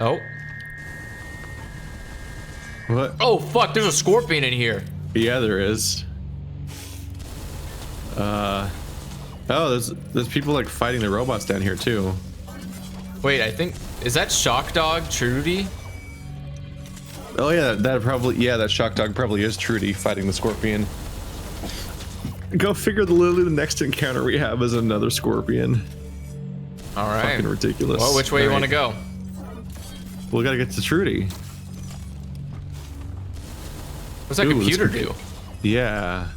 Oh. What? Oh, fuck, there's a scorpion in here. Yeah, there is. Oh, there's people like fighting the robots down here too. Wait, I think, is that Shock Dog Trudy? Oh yeah, that shock dog probably is Trudy fighting the scorpion. Go figure, literally the next encounter we have is another scorpion. All right. Fucking ridiculous. Well, which way you want to go? We gotta get to Trudy. What's that computer do? Yeah.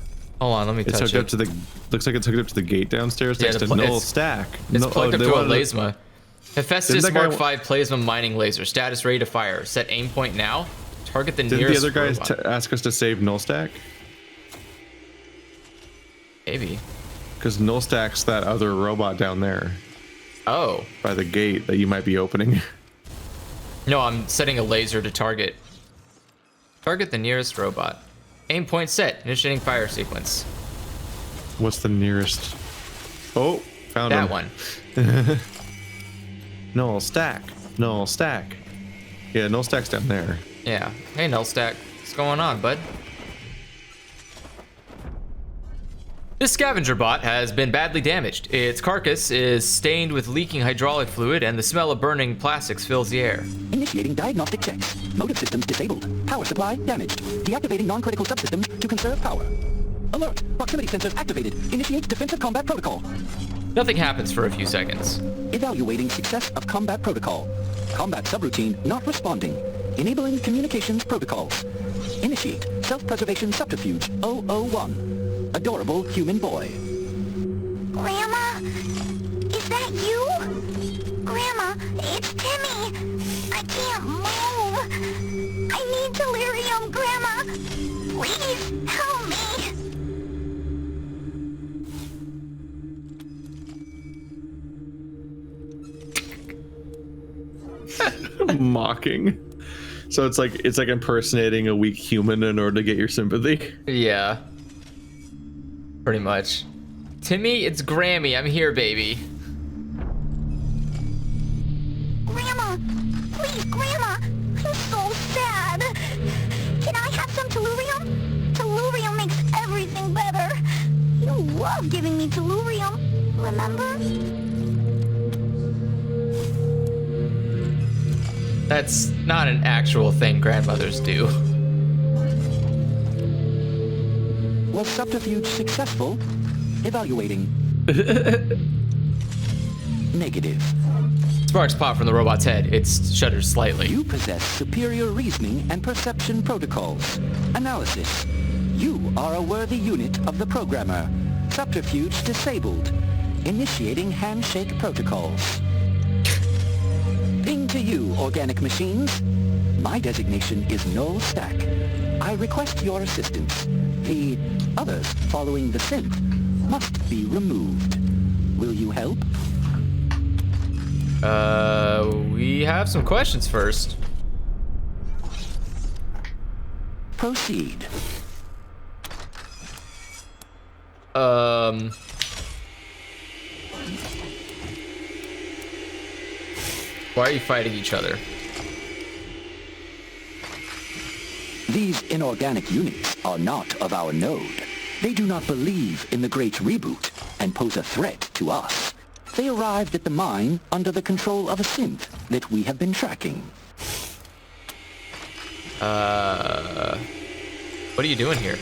Hold on, let me touch It's hooked up to the. Looks like it's hooked up to the gate downstairs next to Null stack. It's plugged up to a laser. lasma. Hephaestus Mark 5 plasma mining laser. Status ready to fire. Set aim point now. Target the Didn't nearest. the other guys ask us to save Null stack? Maybe. Because Null stack's that other robot down there. Oh. By the gate that you might be opening. No, I'm setting a laser to target. Target the nearest robot. Aim point set. Initiating fire sequence. What's the nearest? Oh, found him. That one. Null stack. Null stack. Yeah, Null stack's down there. Yeah. Hey, Null Stack. What's going on, bud? This scavenger bot has been badly damaged. Its carcass is stained with leaking hydraulic fluid, and the smell of burning plastics fills the air. Initiating diagnostic checks. Motive systems disabled. Power supply damaged. Deactivating non-critical subsystems to conserve power. Alert! Proximity sensors activated. Initiate defensive combat protocol. Nothing happens for a few seconds. Evaluating success of combat protocol. Combat subroutine not responding. Enabling communications protocols. Initiate self-preservation subterfuge 001. Adorable human boy. Grandma? Is that you? Grandma, it's Timmy. I can't move. I need delirium, Grandma. Please help me. Mocking. So it's like impersonating a weak human in order to get your sympathy. Yeah. Pretty much. Timmy, it's Grammy. I'm here, baby. Grandma, please, Grandma. I'm so sad. Can I have some tellurium? Tellurium makes everything better. You love giving me tellurium, remember? That's not an actual thing grandmothers do. Was subterfuge successful? Evaluating. Negative. Sparks pop from the robot's head. It shudders slightly. You possess superior reasoning and perception protocols. Analysis. You are a worthy unit of the programmer. Subterfuge disabled. Initiating handshake protocols. Ping to you, organic machines. My designation is Null Stack. I request your assistance. The others following the synth must be removed. Will you help? We have some questions first. Proceed. Why are you fighting each other? These inorganic units are not of our node. They do not believe in the Great Reboot and pose a threat to us. They arrived at the mine under the control of a synth that we have been tracking. What are you doing here?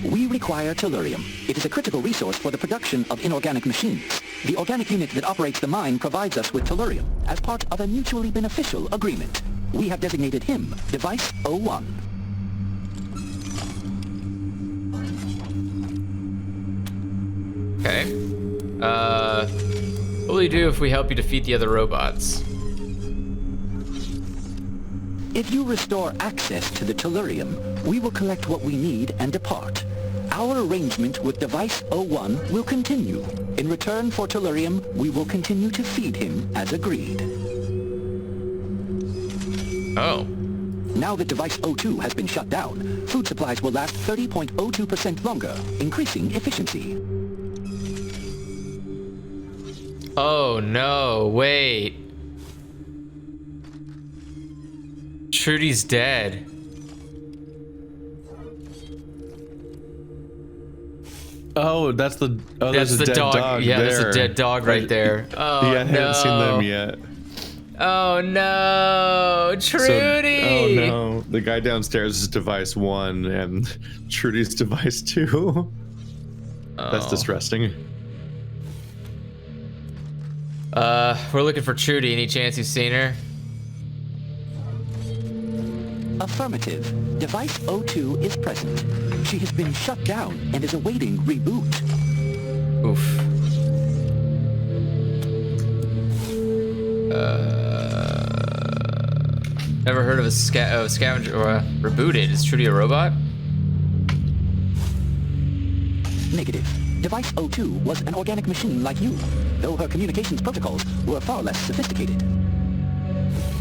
We require tellurium. It is a critical resource for the production of inorganic machines. The organic unit that operates the mine provides us with tellurium as part of a mutually beneficial agreement. We have designated him Device 01. Okay. What will you do if we help you defeat the other robots? If you restore access to the tellurium, we will collect what we need and depart. Our arrangement with Device 01 will continue. In return for tellurium, we will continue to feed him as agreed. Oh. Now that Device 02 has been shut down, food supplies will last 30.02% longer, increasing efficiency. Oh no, wait. Trudy's dead. Oh, that's the That's the dead dog. Yeah, there. there's a dead dog right there. Oh yeah, I no. haven't seen them yet. Oh no, Trudy! Oh no, the guy downstairs is device 1 and Trudy's device 2. That's Oh. distressing. We're looking for Trudy. Any chance you've seen her? Affirmative. Device 02 is present. She has been shut down and is awaiting reboot. Oof. Never heard of a scavenger or rebooted. Is Trudy a robot? Negative. Device 02 was an organic machine like you, though her communications protocols were far less sophisticated.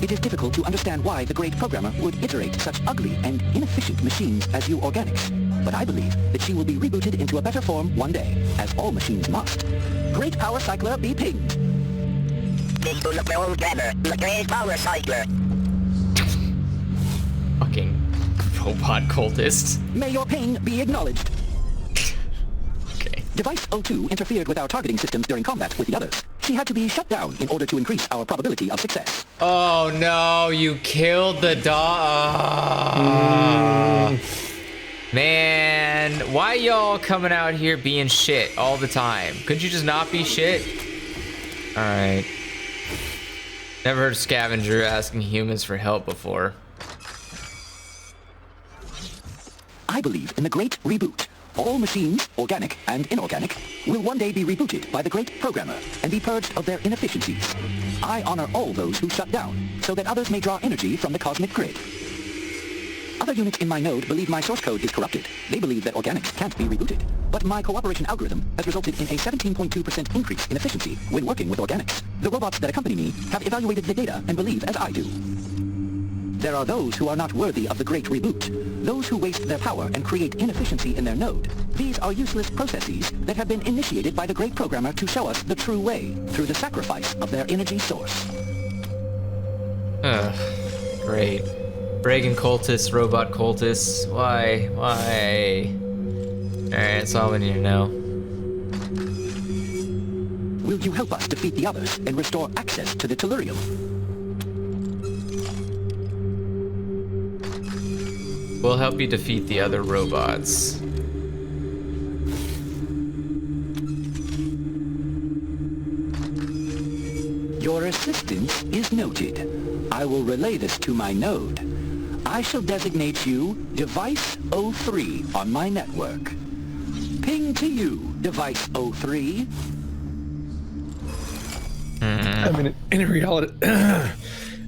It is difficult to understand why the great programmer would iterate such ugly and inefficient machines as you organics, but I believe that she will be rebooted into a better form one day, as all machines must. Great power cycler be pinged. This was the old driver, the crazed power cycler. Fucking robot cultists. May your pain be acknowledged. Okay. Device 02 interfered with our targeting systems during combat with the others. She had to be shut down in order to increase our probability of success. Oh no, you killed the dog. Man, why y'all coming out here being shit all the time? Couldn't you just not be shit? Alright. Never heard of scavenger asking humans for help before. I believe in the great reboot. All machines, organic and inorganic, will one day be rebooted by the great programmer and be purged of their inefficiencies. I honor all those who shut down, so that others may draw energy from the cosmic grid. Other units in my node believe my source code is corrupted. They believe that organics can't be rebooted. But my cooperation algorithm has resulted in a 17.2% increase in efficiency when working with organics. The robots that accompany me have evaluated the data and believe as I do. There are those who are not worthy of the great reboot, those who waste their power and create inefficiency in their node. These are useless processes that have been initiated by the great programmer to show us the true way, through the sacrifice of their energy source. Ugh, great. Reagan cultists, robot cultists, why? Alright, that's all we need to know. Will you help us defeat the others and restore access to the Tellurium? We'll help you defeat the other robots. Your assistance is noted. I will relay this to my node. I shall designate you Device 03 on my network. Ping to you, Device 03. I mean, in reality,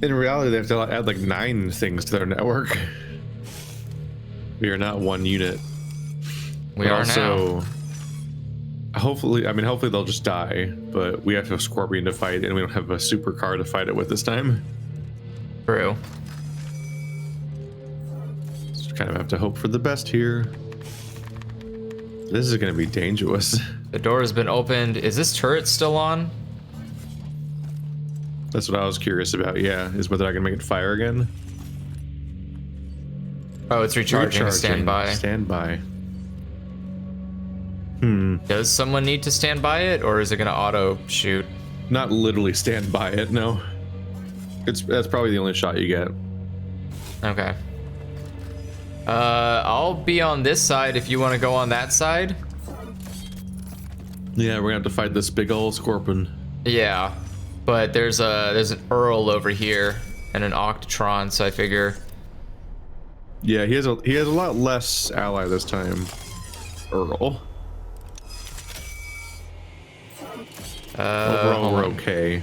they have to add like 9 things to their network. We are not one unit. We are now. Hopefully they'll just die, but we have to have Scorpion to fight, and we don't have a supercar to fight it with this time. True. Just kind of have to hope for the best here. This is going to be dangerous. The door has been opened. Is this turret still on? That's what I was curious about, yeah, is whether I can make it fire again. Oh, it's recharging. Stand by. Stand by. Does someone need to stand by it, or is it gonna auto shoot? Not literally stand by it, no. That's probably the only shot you get. Okay. I'll be on this side if you want to go on that side. Yeah, we're gonna have to fight this big old scorpion. Yeah, but there's an Earl over here and an Octatron, so I figure. Yeah, he has a lot less ally this time. Earl. Overall, we're okay.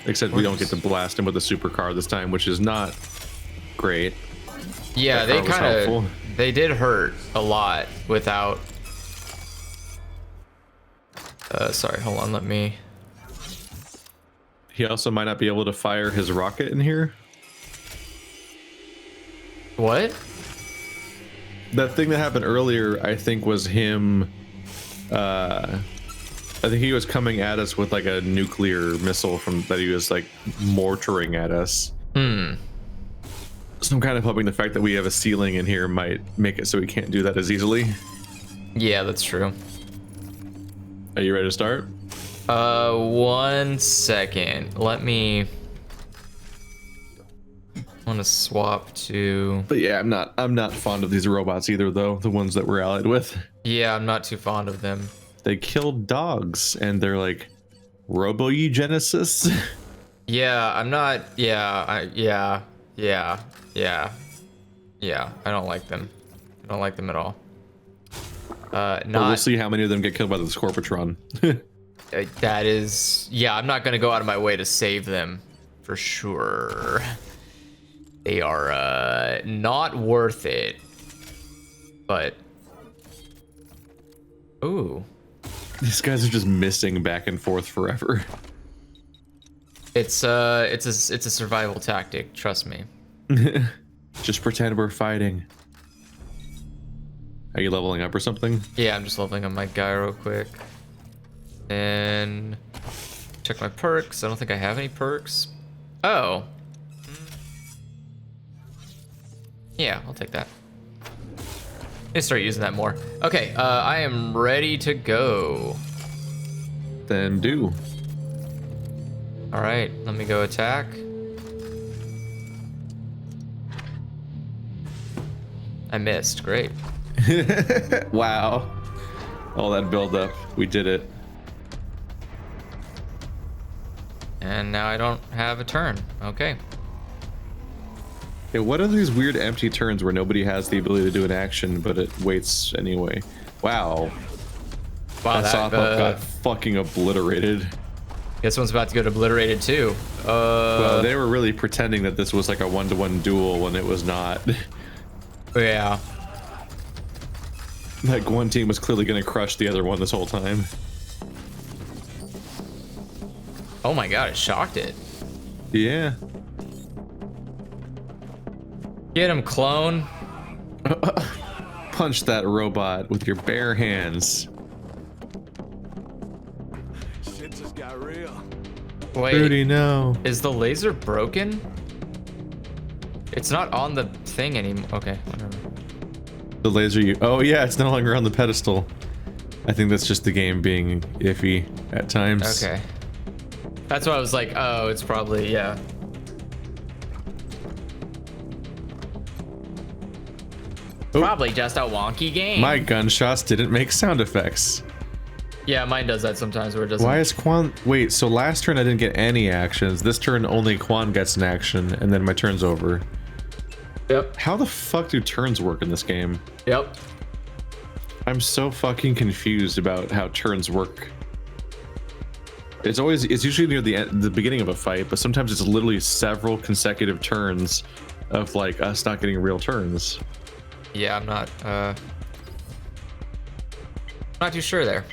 Except we don't get to blast him with a supercar this time, which is not great. Yeah, they kind of they did hurt a lot without. Sorry, hold on, let me. He also might not be able to fire his rocket in here. What? That thing that happened earlier, I think, was him I think he was coming at us with like a nuclear missile from that he was like mortaring at us. So I'm kind of hoping the fact that we have a ceiling in here might make it so we can't do that as easily. Yeah, that's true. Are you ready to start? 1 second. Let me. I want to swap to. But yeah, I'm not fond of these robots either, though. The ones that we're allied with. Yeah, I'm not too fond of them. They kill dogs, and they're like robo-eugenicists. Yeah, I'm not. Yeah. I don't like them. I don't like them at all. But we'll see how many of them get killed by the Scorpatron. That is. Yeah, I'm not gonna go out of my way to save them, for sure. They are not worth it. But. Ooh. These guys are just missing back and forth forever. It's a survival tactic, trust me. Just pretend we're fighting. Are you leveling up or something? Yeah, I'm just leveling up my guy real quick. And check my perks. I don't think I have any perks. Oh. Yeah, I'll take that. I need to start using that more. Okay, I am ready to go. Then do. All right, let me go attack. I missed, great. Wow. All that build up, we did it. And now I don't have a turn, okay. Okay, what are these weird empty turns where nobody has the ability to do an action, but it waits anyway? Wow. Wow, that soft got fucking obliterated. This one's about to get obliterated too. Well, they were really pretending that this was like a one-to-one duel when it was not. Yeah. Like one team was clearly gonna crush the other one this whole time. Oh my god, it shocked it. Yeah. Get him, clone. Punch that robot with your bare hands. Shit just got real. Wait, Rudy, no. is the laser broken? It's not on the thing anymore. Okay, whatever. The laser you. Oh yeah, it's no longer on the pedestal. I think that's just the game being iffy at times. Okay. That's why I was like, oh, it's probably, yeah. Oh. Probably just a wonky game. My gunshots didn't make sound effects. Yeah, mine does that sometimes where it doesn't. Why is Quan? Wait, so last turn I didn't get any actions. This turn only Quan gets an action, and then my turn's over. Yep. How the fuck do turns work in this game? Yep. I'm so fucking confused about how turns work. It's usually near the beginning of a fight, but sometimes it's literally several consecutive turns of like us not getting real turns. Yeah, I'm not too sure there.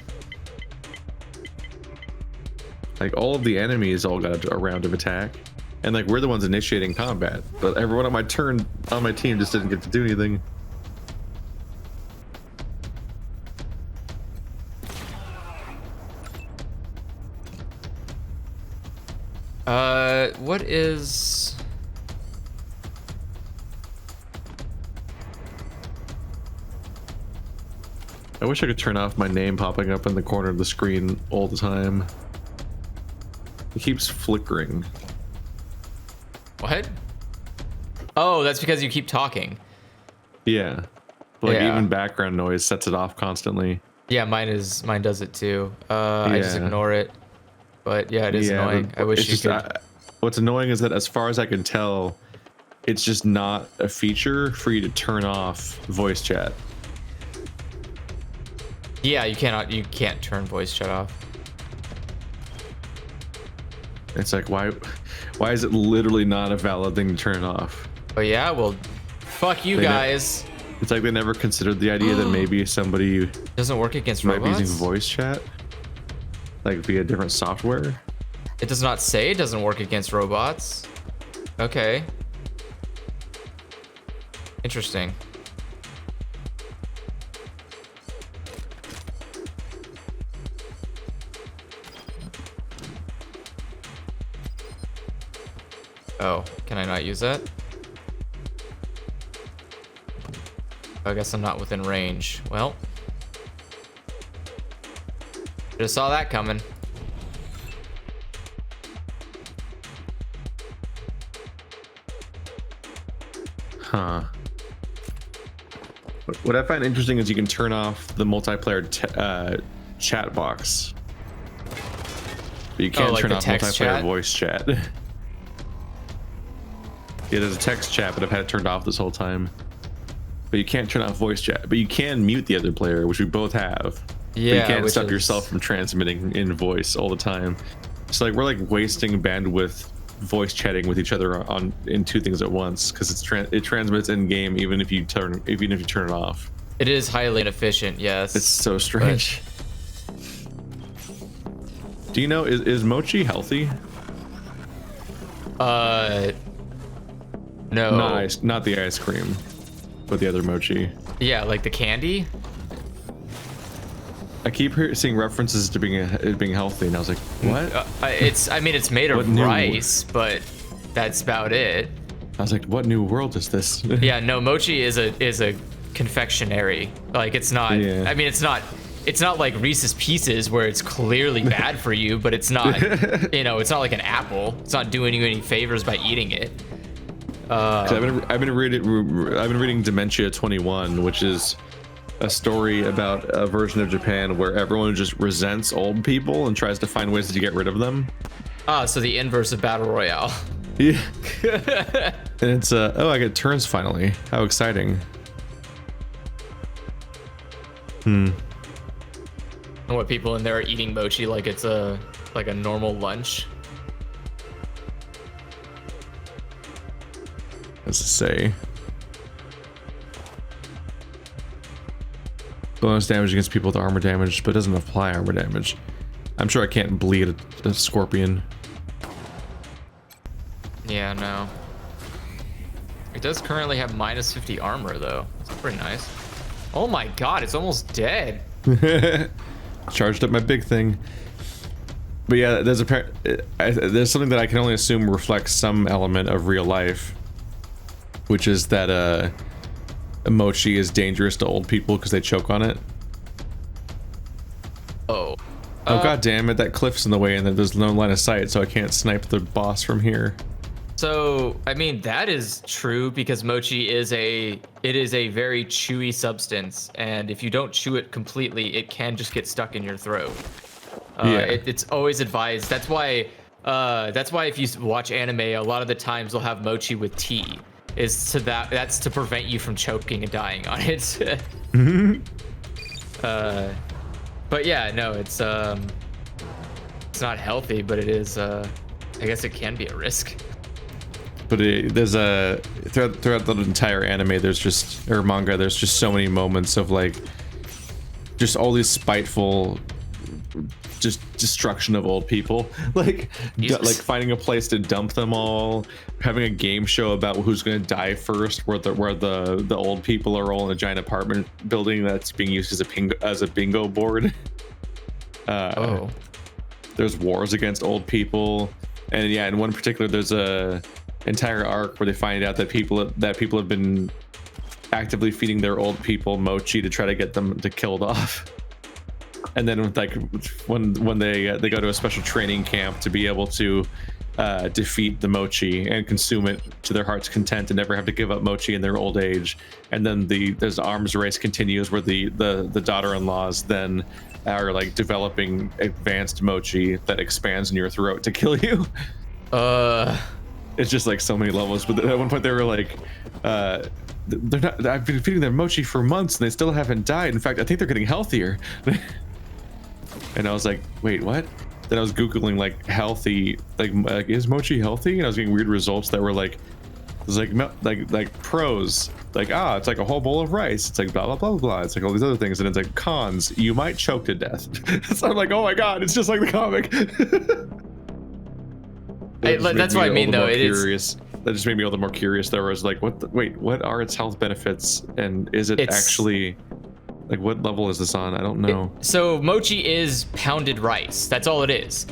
Like all of the enemies all got a round of attack, and like we're the ones initiating combat, but everyone on my turn on my team just didn't get to do anything. What is... I wish I could turn off my name popping up in the corner of the screen all the time. It keeps flickering. What? Oh, that's because you keep talking. Yeah. Like Yeah. even background noise sets it off constantly. Yeah, mine does it too. I just ignore it. But yeah, it is annoying. I wish you could. What's annoying is that as far as I can tell, it's just not a feature for you to turn off voice chat. Yeah, you can't turn voice chat off. It's like why is it literally not a valid thing to turn off? Oh yeah, well, fuck you guys. It's like they never considered the idea that maybe somebody Doesn't work against might be robots? using voice chat, like via different software. It does not say it doesn't work against robots. Okay. Interesting. Oh, can I not use that? I guess I'm not within range. Well, just saw that coming. Huh. What I find interesting is you can turn off the multiplayer chat box. But you can't like turn the off text multiplayer chat? voice chat. Yeah, there's a text chat, but I've had it turned off this whole time. But you can't turn off voice chat. But you can mute the other player, which we both have. Yeah, but you can't which stop is- yourself from transmitting in voice all the time. So like we're like wasting bandwidth voice chatting with each other in two things at once because it transmits in game even if you turn it off. It is highly inefficient, yes. It's so strange. Do you know is Mochi healthy? No. Not the ice cream, but the other Mochi. Yeah, like the candy. I keep seeing references to being healthy, and I was like, what? I mean, it's made What of new- rice, but that's about it. I was like, what new world is this? Yeah, no, mochi is a confectionery. Like it's not. Yeah. I mean, it's not like Reese's Pieces where it's clearly bad for you, but it's not. It's not like an apple. It's not doing you any favors by eating it. 'Cause I've been reading Dementia 21, which is a story about a version of Japan where everyone just resents old people and tries to find ways to get rid of them. So the inverse of battle royale. Yeah. And it's oh, I get turns finally. How exciting. And what people in there are eating mochi like it's a normal lunch. What's it say? Bonus damage against people with armor damage, but doesn't apply armor damage. I'm sure I can't bleed a scorpion. Yeah, no. It does currently have minus 50 armor though. It's pretty nice. Oh my god, it's almost dead. Charged up my big thing. But yeah, there's there's something that I can only assume reflects some element of real life, which is that mochi is dangerous to old people because they choke on it. Oh. Oh god damn it! That cliff's in the way, and there's no line of sight, so I can't snipe the boss from here. So, I mean, that is true because mochi is a very chewy substance, and if you don't chew it completely, it can just get stuck in your throat. Yeah. It's always advised. That's why if you watch anime, a lot of the times they'll have mochi with tea. That's to prevent you from choking and dying on it. But yeah, no, it's not healthy, but it is. I guess it can be a risk. But there's throughout the entire anime, there's just manga, there's just so many moments of like, just all these spiteful, just destruction of old people, like finding a place to dump them all, having a game show about who's gonna die first, where the old people are all in a giant apartment building that's being used as a bingo board. There's wars against old people, and yeah, in one particular, there's a entire arc where they find out that people have been actively feeding their old people mochi to try to get them to killed off. And then like when they go to a special training camp to be able to defeat the mochi and consume it to their heart's content and never have to give up mochi in their old age. And then there's arms race continues where the daughter-in-laws then are like developing advanced mochi that expands in your throat to kill you. It's just like so many levels. But at one point they were like, they're not. I've been feeding them mochi for months and they still haven't died. In fact, I think they're getting healthier. And I was like, wait, what? Then I was googling like healthy, like is mochi healthy? And I was getting weird results that were like, it was like pros, like it's like a whole bowl of rice. It's like blah blah blah blah blah. It's like all these other things, and it's like cons. You might choke to death. So I'm like, oh my god, it's just like the comic. That's what I mean, though. It is. That just made me a little more curious. There was like, what are its health benefits, and is it actually like what level is this on? I don't know. So mochi is pounded rice. That's all it is.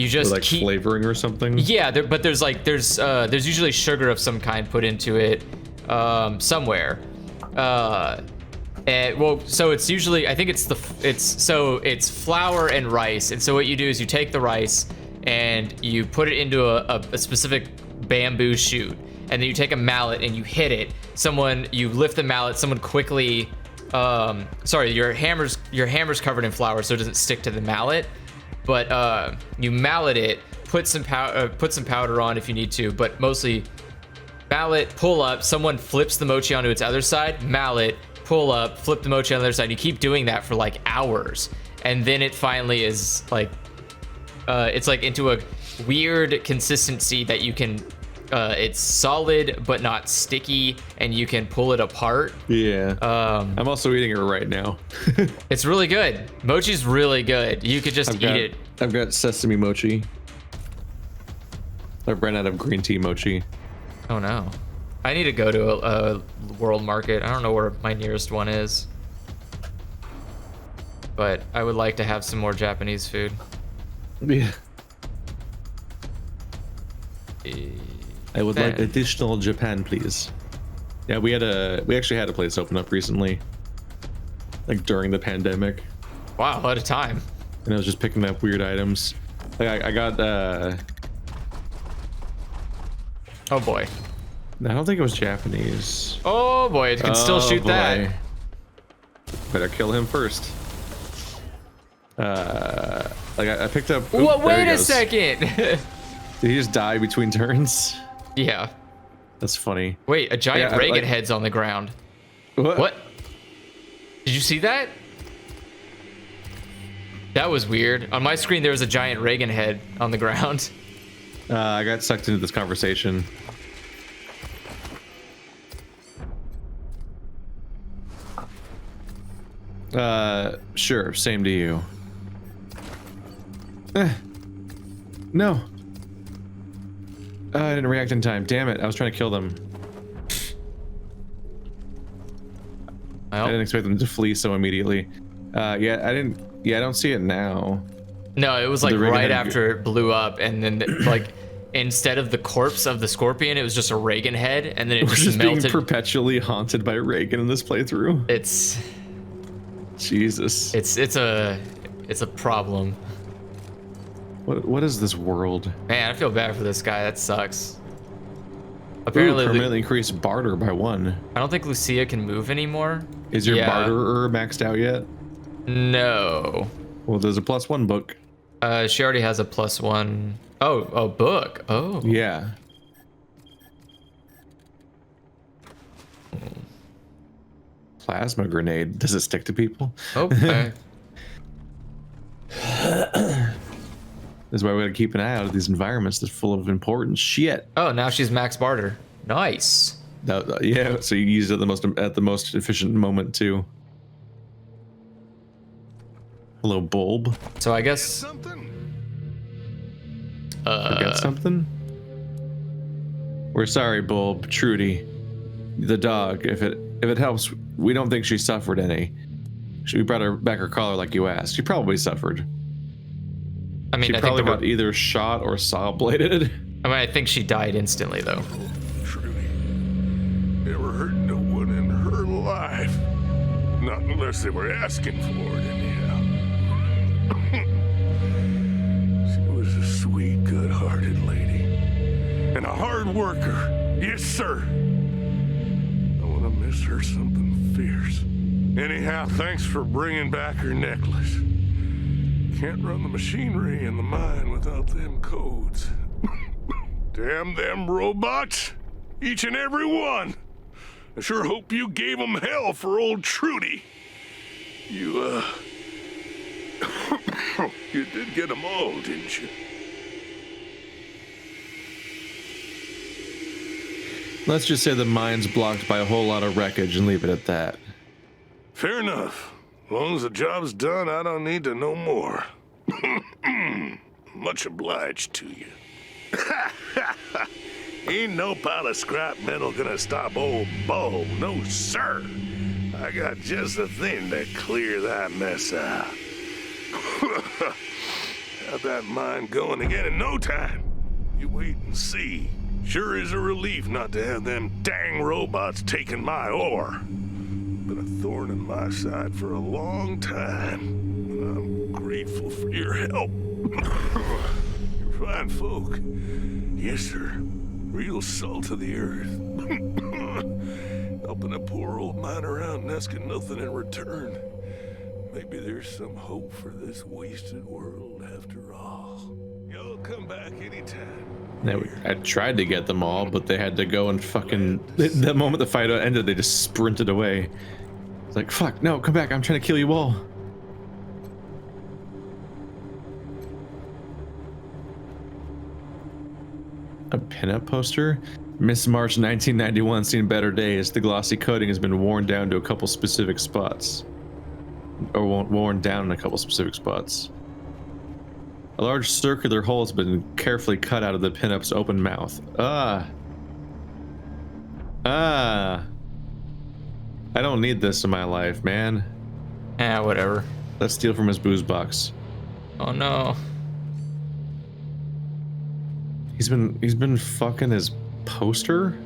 you just like keep flavoring or something. Yeah, but there's usually sugar of some kind put into it somewhere. So it's usually, I think it's flour and rice. And so what you do is you take the rice and you put it into a specific bamboo shoot, and then you take a mallet and you hit it. You lift the mallet, someone quickly, your hammer's covered in flour so it doesn't stick to the mallet, but you mallet it, put some powder on if you need to, but mostly mallet, pull up, someone flips the mochi onto its other side, mallet, pull up, flip the mochi on the other side. You keep doing that for like hours, and then it finally is like it's like into a weird consistency that you can it's solid but not sticky, and you can pull it apart. Yeah. I'm also eating it right now. It's really good. Mochi's really good. You could just eat it. I've got sesame mochi. I've ran out of green tea mochi. Oh no. I need to go to a world market. I don't know where my nearest one is, but I would like to have some more Japanese food. Yeah. I would like additional Japan, please. Yeah, we actually had a place open up recently, like during the pandemic. Wow, what a time. And I was just picking up weird items. Like I got oh boy. I don't think it was Japanese. Oh boy, it can still shoot that. Better kill him first. Like I picked up. What? Wait a second. Did he just die between turns? Yeah. That's funny. Wait, a giant Reagan head's on the ground. What? Did you see that? That was weird. On my screen, there was a giant Reagan head on the ground. I got sucked into this conversation. Sure, same to you. No. I didn't react in time. Damn it, I was trying to kill them. I didn't expect them to flee so immediately. I don't see it now. No, it was like right after it blew up, and then like instead of the corpse of the scorpion, it was just a Reagan head, and then it just melted. Being perpetually haunted by Reagan in this playthrough. It's Jesus. It's a problem. What is this world? Man, I feel bad for this guy. That sucks. Apparently, permanently increase barter by 1. I don't think Lucia can move anymore. Is your barterer maxed out yet? No. Well, there's a +1 book. She already has a +1. Oh, book. Oh. Yeah. Plasma grenade. Does it stick to people? Okay. This is why we gotta keep an eye out of these environments that's full of important shit. Oh, now she's max barter. Nice. Yeah, so you use it at the most efficient moment too. Hello, Bulb. So I guess. Forget something? We're sorry, Bulb. Trudy, the dog. If it helps, we don't think she suffered any. We brought her back her collar like you asked. She probably suffered. I mean, I probably got either shot or saw bladed. I mean, I think she died instantly, though. Trudy never hurt no one in her life. Not unless they were asking for it, anyhow. She was a sweet, good-hearted lady. And a hard worker. Yes, sir. I want to miss her something fierce. Anyhow, thanks for bringing back her necklace. Can't run the machinery in the mine without them codes. Damn them robots. Each and every one. I sure hope you gave them hell for old Trudy. You, you did get them all, didn't you? Let's just say the mine's blocked by a whole lot of wreckage and leave it at that. Fair enough. As long as the job's done, I don't need to know more. Much obliged to you. Ain't no pile of scrap metal gonna stop old Bo, no sir. I got just the thing to clear that mess out. Got that mind going again in no time. You wait and see. Sure is a relief not to have them dang robots taking my ore. Been a thorn in my side for a long time. And I'm grateful for your help. You're fine folk. Yes, sir. Real salt of the earth. Helping a poor old man around and asking nothing in return. Maybe there's some hope for this wasted world after all. Y'all come back anytime. I tried to get them all, but they had to go and fucking... The moment the fight ended, they just sprinted away. It's like, fuck, no, come back, I'm trying to kill you all. A pinup poster? Miss March 1991, seen better days. The glossy coating has been worn down to a couple specific spots. Or worn down in a couple specific spots. A large circular hole has been carefully cut out of the pinup's open mouth. I don't need this in my life, man. Whatever. Let's steal from his booze box. Oh no. He's been fucking his poster?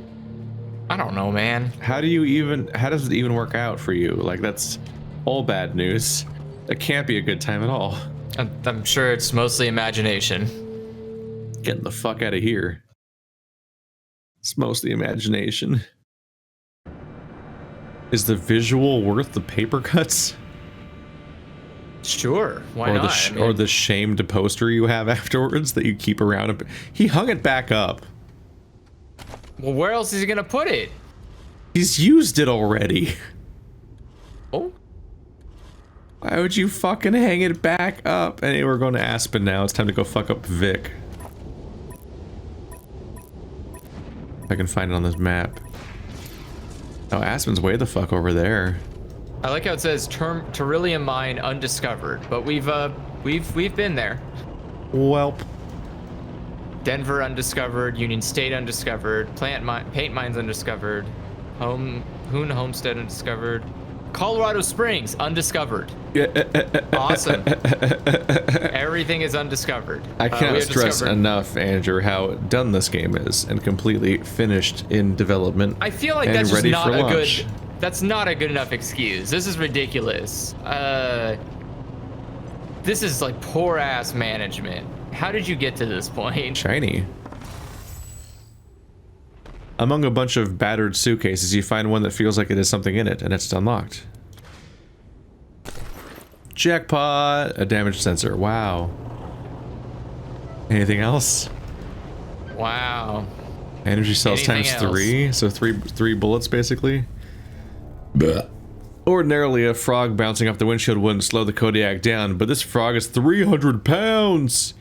I don't know, man. How does it even work out for you? Like, that's all bad news. That can't be a good time at all. I'm sure it's mostly imagination. Getting the fuck out of here. It's mostly imagination. Is the visual worth the paper cuts? Sure, why or not? Or the shamed poster you have afterwards that you keep around. He hung it back up. Well, where else is he gonna put it? He's used it already. Oh? Why would you fucking hang it back up? Anyway, we're going to Aspen now. It's time to go fuck up Vic. If I can find it on this map. Oh, Aspen's way the fuck over there. I like how it says Terillium mine undiscovered, but we've been there. Welp. Denver undiscovered, Union State undiscovered, paint mines undiscovered, Hoon Homestead undiscovered, Colorado Springs undiscovered. Awesome. Everything is undiscovered. I cannot stress enough, Andrew, how done this game is and completely finished in development. I feel like that's just not a good. That's not a good enough excuse. This is ridiculous. This is like poor ass management. How did you get to this point? Shiny. Among a bunch of battered suitcases, you find one that feels like it has something in it, and it's unlocked. Jackpot! A damage sensor. Wow. Anything else? Wow. Energy cells times 3, so three bullets basically. Blech. Ordinarily, a frog bouncing off the windshield wouldn't slow the Kodiak down, but this frog is 300 pounds!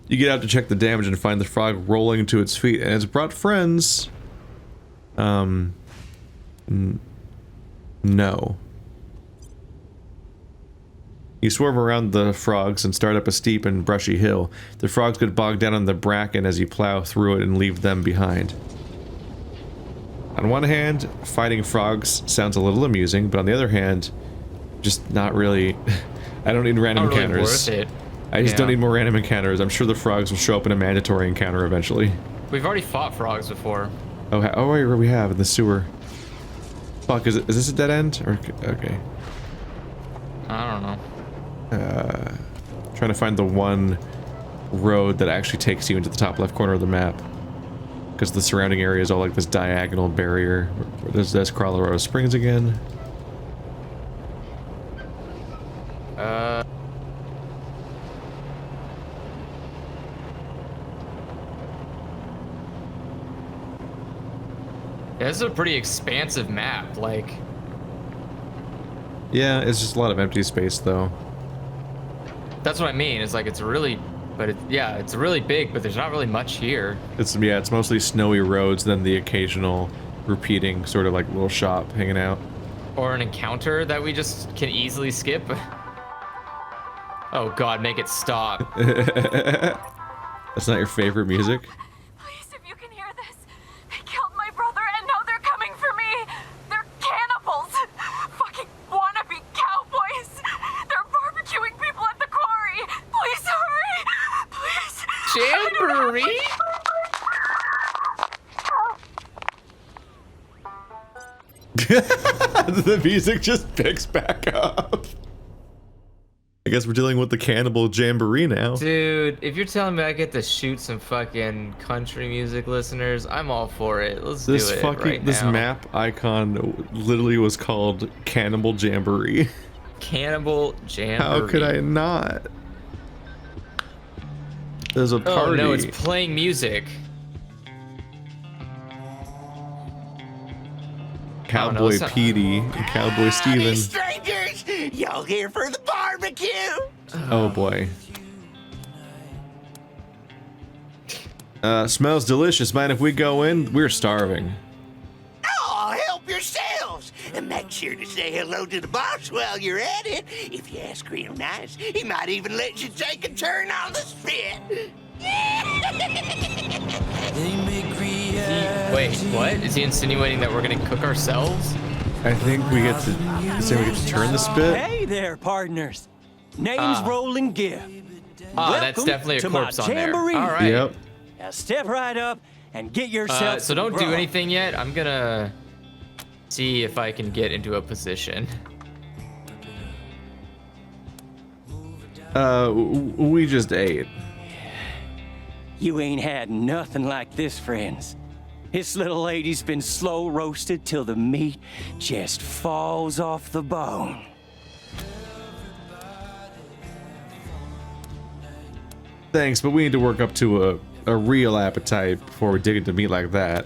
You get out to check the damage and find the frog rolling to its feet, and it's brought friends. No. You swerve around the frogs and start up a steep and brushy hill. The frogs get bogged down on the bracken as you plow through it and leave them behind. On one hand, fighting frogs sounds a little amusing, but on the other hand, just not really. I don't need random encounters. Worth it. I just don't need more random encounters. I'm sure the frogs will show up in a mandatory encounter eventually. We've already fought frogs before. Oh wait, we have in the sewer. Fuck, is this a dead end? Or, okay. I don't know. Trying to find the one road that actually takes you into the top left corner of the map. Because the surrounding area is all like this diagonal barrier. There's Colorado Springs again. Yeah, this is a pretty expansive map, like... Yeah, it's just a lot of empty space, though. That's what I mean, it's like, it's really... But it's really big, but there's not really much here. It's mostly snowy roads, then the occasional repeating sort of like little shop hanging out. Or an encounter that we just can easily skip. Oh god, make it stop. That's not your favorite music? Please, if you can hear this, they killed my brother and now they're coming for me. They're cannibals. Fucking wannabe cowboys. They're barbecuing people at the quarry. Please hurry. Jamboree? The music just picks back up. I guess we're dealing with the cannibal jamboree now. Dude, if you're telling me I get to shoot some fucking country music listeners, I'm all for it. Let's do it right This now. map icon literally was called Cannibal Jamboree. Cannibal Jamboree. How could I not? There's a party. Oh no, it's playing music. Cowboy it's not- Petey and Cowboy Howdy, Steven. strangers! Y'all here for the barbecue? Oh boy. Smells delicious, man. If we go in, we're starving. Oh, help yourselves! And make sure to say hello to the boss while you're at it. If you ask real nice, he might even let you take a turn on the spit. Wait, what? Is he insinuating that we're gonna cook ourselves? I think we get to turn the spit. Hey there, partners. Name's Roland Gibb. Ah, that's Welcome definitely a to my corpse on there. jamboree. All right. Yep. Now step right up and get yourself So don't some do grub. anything yet. I'm gonna see if I can get into a position. We just ate. You ain't had nothing like this, friends. This little lady's been slow roasted till the meat just falls off the bone. Thanks, but we need to work up to a real appetite before we dig into meat like that.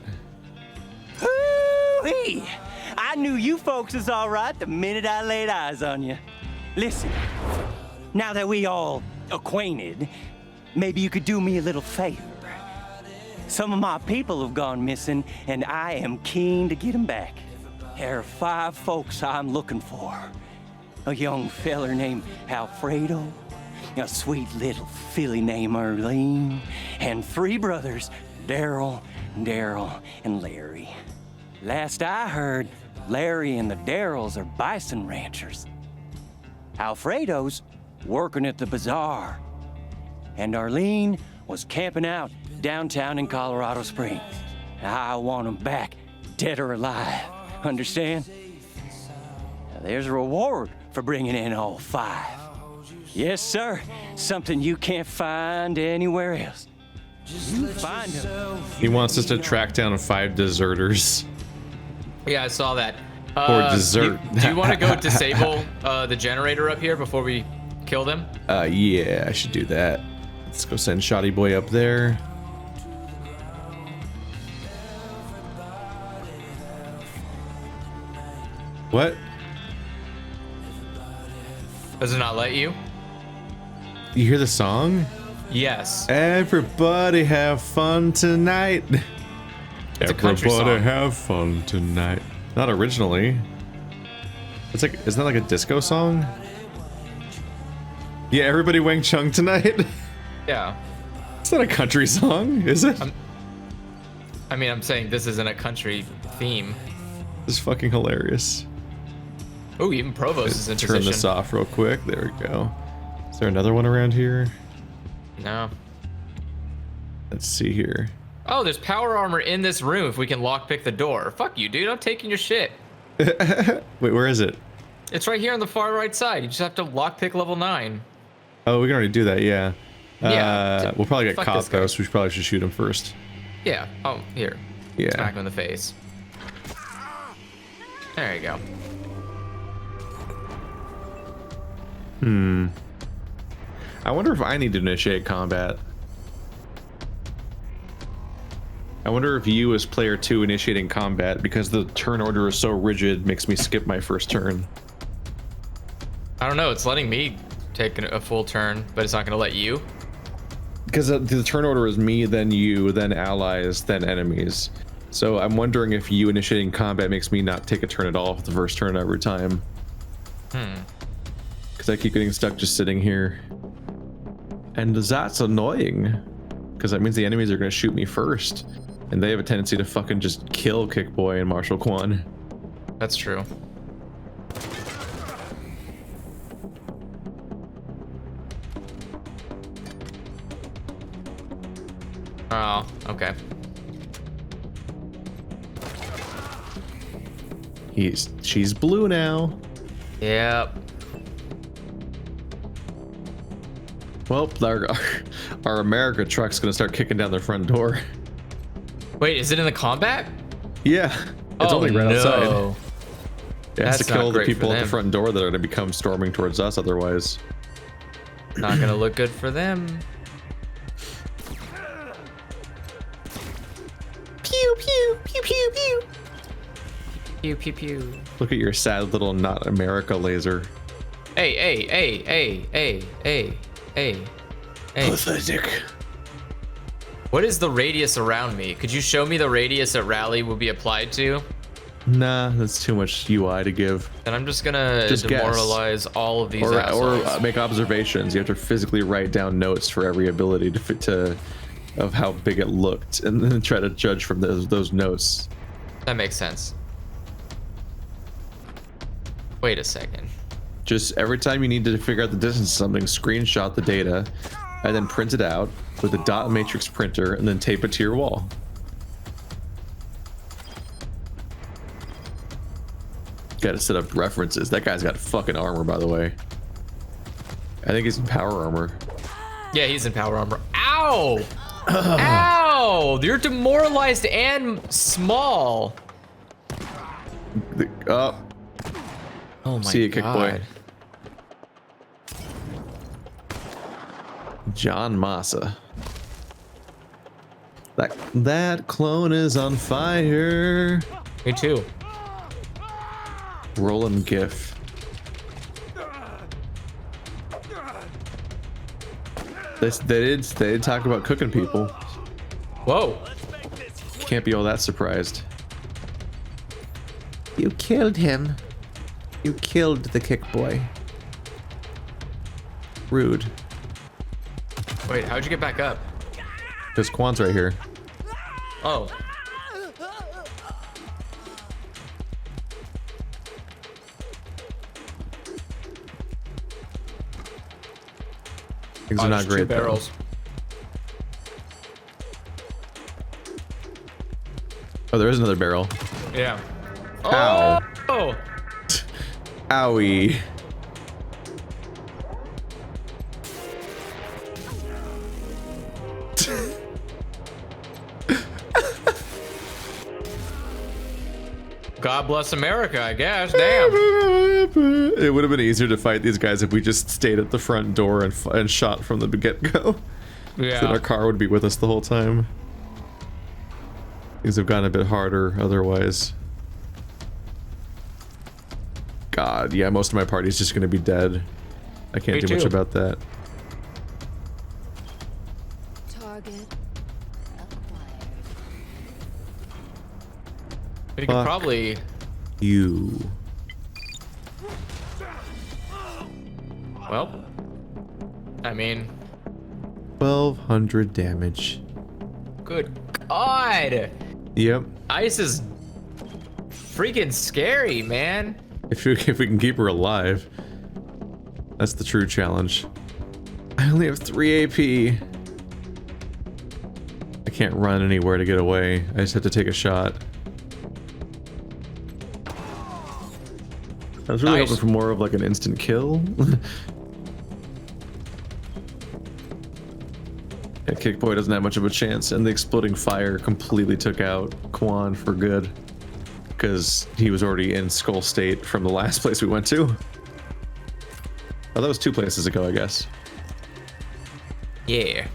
Hoo-wee! I knew you folks was all right the minute I laid eyes on you. Listen, now that we all acquainted, maybe you could do me a little favor. Some of my people have gone missing, and I am keen to get them back. There are 5 folks I'm looking for. A young feller named Alfredo, a sweet little filly named Erlene, and 3 brothers, Daryl, and Larry. Last I heard, Larry and the Daryls are bison ranchers. Alfredo's working at the bazaar, and Arlene was camping out downtown in Colorado Springs. I want them back, dead or alive. Understand? Now, there's a reward for bringing in all 5. Yes, sir. Something you can't find anywhere else. You find them. He wants us to track down 5 deserters. Yeah, I saw that. Or dessert. Do you want to go disable the generator up here before we kill them? Yeah, I should do that. Let's go send Shoddy Boy up there. What? Does it not let you? You hear the song? Yes. Everybody have fun tonight. It's a country Everybody song. have fun tonight. Not originally. It's like, isn't that like a disco song? Yeah, everybody Wang Chung tonight. Yeah. It's not a country song, is it? I mean, I'm saying this isn't a country theme. This is fucking hilarious. Oh, even Provost is in Turn position. this off real quick. There we go. Is there another one around here? No. Let's see here. Oh, there's power armor in this room if we can lockpick the door. Fuck you, dude. I'm taking your shit. Wait, where is it? It's right here on the far right side. You just have to lockpick level 9. Oh, we can already do that, yeah. Yeah, We'll probably get fuck caught this guy. though, so we probably should shoot him first. Yeah. Oh, here. Yeah. Smack him in the face. There you go. I wonder if I need to initiate combat. I wonder if you as player 2 initiating combat, because the turn order is so rigid, makes me skip my first turn. I don't know. It's letting me take a full turn, but it's not going to let you. Because the turn order is me, then you, then allies, then enemies. So I'm wondering if you initiating combat makes me not take a turn at all for the first turn every time. Because I keep getting stuck just sitting here. And that's annoying. Because that means the enemies are going to shoot me first. And they have a tendency to fucking just kill Kickboy and Marshall Kwan. That's true. Oh, okay. She's blue now. Yep. Well, our America truck's gonna start kicking down their front door. Wait, is it in the combat? Yeah, it's only right outside. No. It has That's to kill not the great people for at the them. front door that are gonna become storming towards us otherwise. Not gonna look good for them. Pew pew pew pew pew. Pew pew pew. Look at your sad little not America laser. Hey, hey, hey, hey, hey, hey, hey, hey. Pathetic. What is the radius around me? Could you show me the radius that rally will be applied to? Nah, that's too much UI to give. And I'm just gonna Just guess. demoralize all of these Or assholes. make observations. You have to physically write down notes for every ability of how big it looked, and then try to judge from those notes. That makes sense. Wait a second. Just every time you need to figure out the distance of something, screenshot the data, and then print it out with a dot matrix printer, and then tape it to your wall. Gotta set up references. That guy's got fucking armor, by the way. I think he's in power armor. Yeah, he's in power armor. Ow! Ow! You're demoralized and small. Oh, Oh my see you, kick boy. John Massa. That clone is on fire. Me too. Roland GIF. They did talk about cooking people. Whoa. Can't be all that surprised. You killed him. You killed the kick boy. Rude. Wait, how'd you get back up? Because Quan's right here. Oh. Things are not there's two great though. barrels. Oh, there is another barrel. Yeah. Ow. Oh! Owie. God bless America, I guess. Damn. It would have been easier to fight these guys if we just stayed at the front door and shot from the get-go. Yeah. So that our car would be with us the whole time. Things have gotten a bit harder otherwise. God, yeah, most of my party's just gonna be dead. I can't Me do much too. about that. Target acquired. We could Fuck. probably. You. Well. I mean, 1200 damage. good God. Yep. Ice is freaking scary, man. If we can keep her alive. That's the true challenge. I only have 3 AP. I can't run anywhere to get away. I just have to take a shot. I was really Nice. hoping for more of like an instant kill. Yeah, Kickboy doesn't have much of a chance, and the exploding fire completely took out Quan for good. Because he was already in Skull State from the last place we went to. Oh, that was 2 places ago, I guess. Yeah.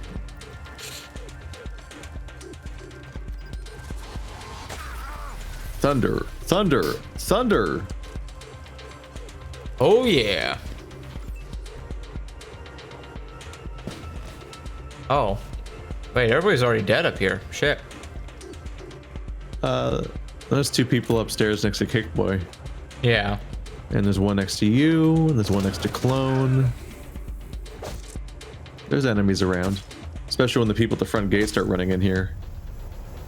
Thunder, thunder, thunder! Oh, yeah. Oh. Wait, everybody's already dead up here. Shit. There's 2 people upstairs next to Kickboy. Yeah. And there's one next to you, and there's one next to Clone. There's enemies around. Especially when the people at the front gate start running in here.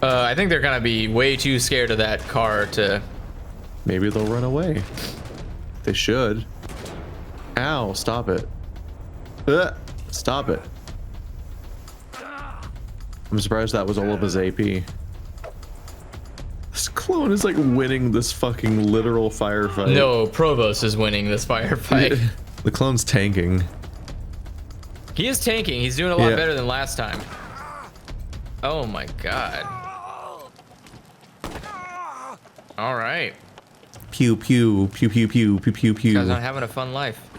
I think they're gonna be way too scared of that car to. Maybe they'll run away. They should. Ow, stop it. Stop it. I'm surprised that was all of his AP. This clone is like winning this fucking literal firefight. No, Provost is winning this firefight. The clone's tanking. He is tanking. He's doing a lot better than last time. Oh my god. All right. Pew pew pew pew pew pew pew pew. Guys aren't having a fun life.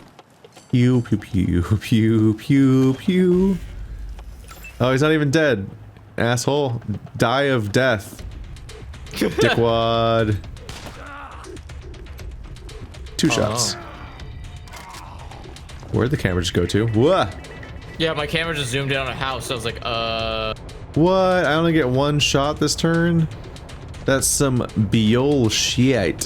Pew pew pew pew pew pew. Oh, he's not even dead. Asshole. Die of death. Dickwad. 2 shots. No. Where'd the camera just go to? What? Yeah, my camera just zoomed in on a house. So I was like, What? I only get 1 shot this turn? That's some Biol shit.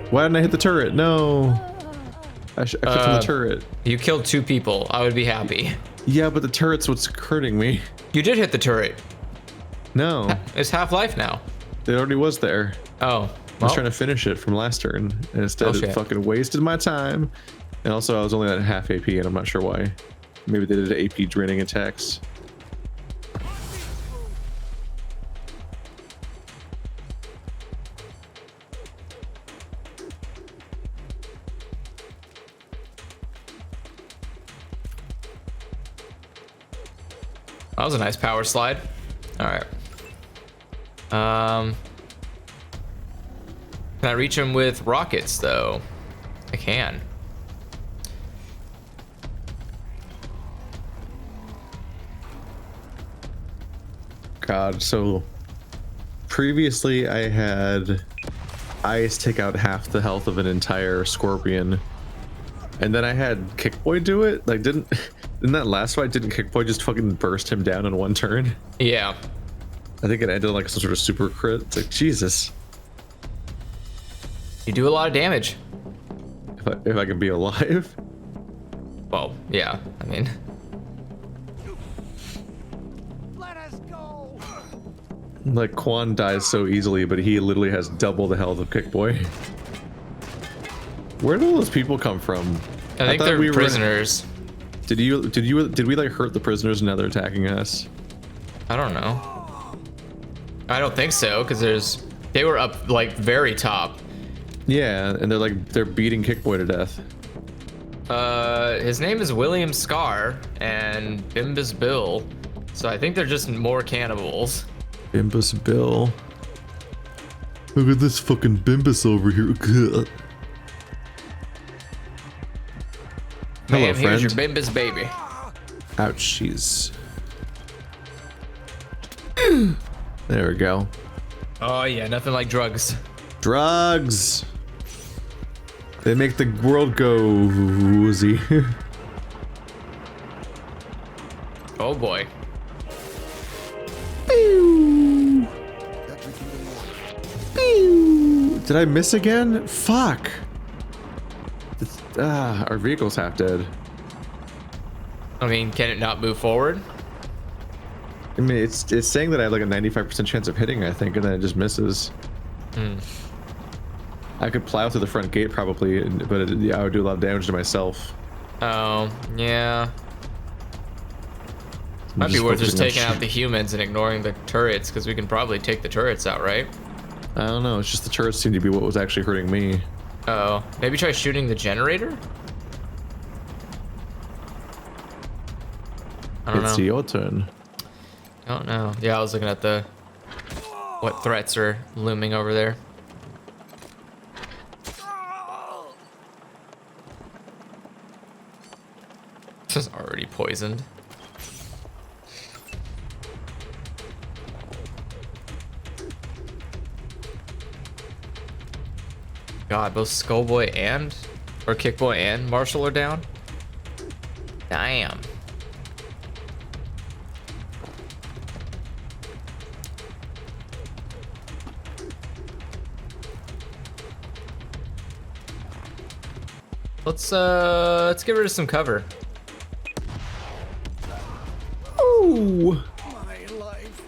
Why didn't I hit the turret? No. I clicked on the turret. You killed 2 people. I would be happy. Yeah, but the turret's what's hurting me. You did hit the turret. No. It's half-life now. It already was there. Oh. I was trying to finish it from last turn, and instead it fucking wasted my time. And also, I was only at half AP, and I'm not sure why. Maybe they did AP draining attacks. That was a nice power slide. All right. Can I reach him with rockets though? I can. God, so previously I had ice take out half the health of an entire scorpion, and then I had Kickboy do it. Like, didn't in that last fight, didn't Kickboy just fucking burst him down in 1 turn? Yeah. I think it ended like some sort of super crit. It's like, Jesus. You do a lot of damage. If I can be alive. Well, yeah. I mean. Like, Quan dies so easily, but he literally has double the health of Kickboy. Where did all those people come from? I think they're prisoners. Did we like hurt the prisoners and now they're attacking us? I don't know. I don't think so, because they were up like very top. Yeah, and they're beating Kickboy to death. His name is William Scar and Bimbus Bill, so I think they're just more cannibals. Bimbus Bill. Look at this fucking Bimbus over here. Hello, friend. Here's your Bimbus baby. Ouchies. There we go. Oh yeah, nothing like drugs. Drugs. They make the world go woozy. Oh boy. Did I miss again? Fuck. Our vehicle's half dead. I mean, can it not move forward? I mean, it's saying that I have like a 95% chance of hitting, I think, and then it just misses. I could plow through the front gate probably, but I would do a lot of damage to myself. Oh, yeah. Might be worth just taking out the humans and ignoring the turrets, because we can probably take the turrets out, right? I don't know, it's just the turrets seem to be what was actually hurting me. Oh, maybe try shooting the generator? I don't know. It's your turn. I don't know. Yeah, I was looking at what threats are looming over there. This is already poisoned. God, both Skullboy or Kickboy and Marshall are down? Damn. Let's get rid of some cover. Ooh. My life.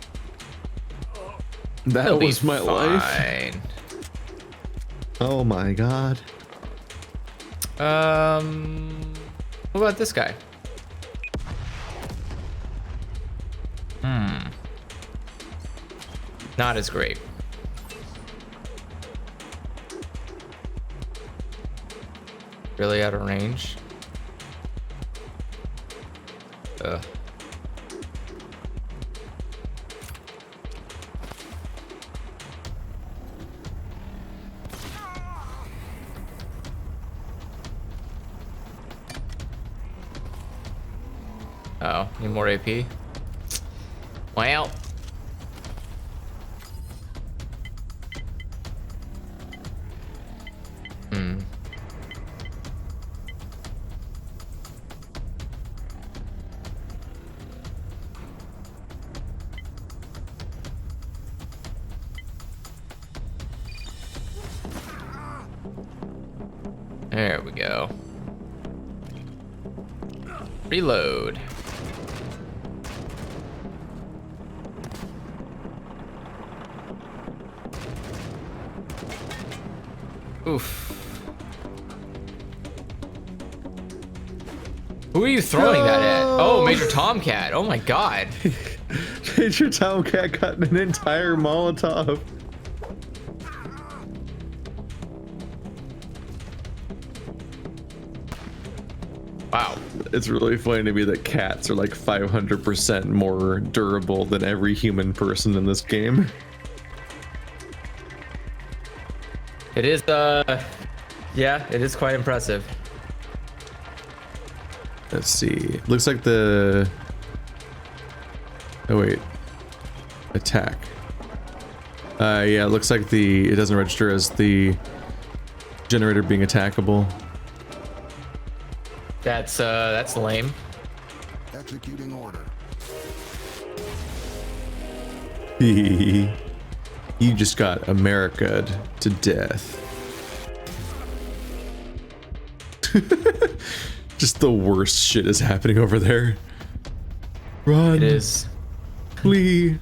That It'll was be my life. fine. Oh my god. What about this guy? Not as great. Really out of range. Ugh. Oh, need more AP? Well. There we go. Reload. Oof. Who are you throwing that at? Oh, Major Tomcat. Oh my god. Major Tomcat got an entire Molotov. Wow. It's really funny to me that cats are like 500% more durable than every human person in this game. It is, yeah, it is quite impressive. Let's see. Looks like the... Oh, wait. Attack. Yeah, it looks like it doesn't register as the generator being attackable. That's lame. Executing order. You just got America'd to death. Just the worst shit is happening over there. Run. It is. Flee.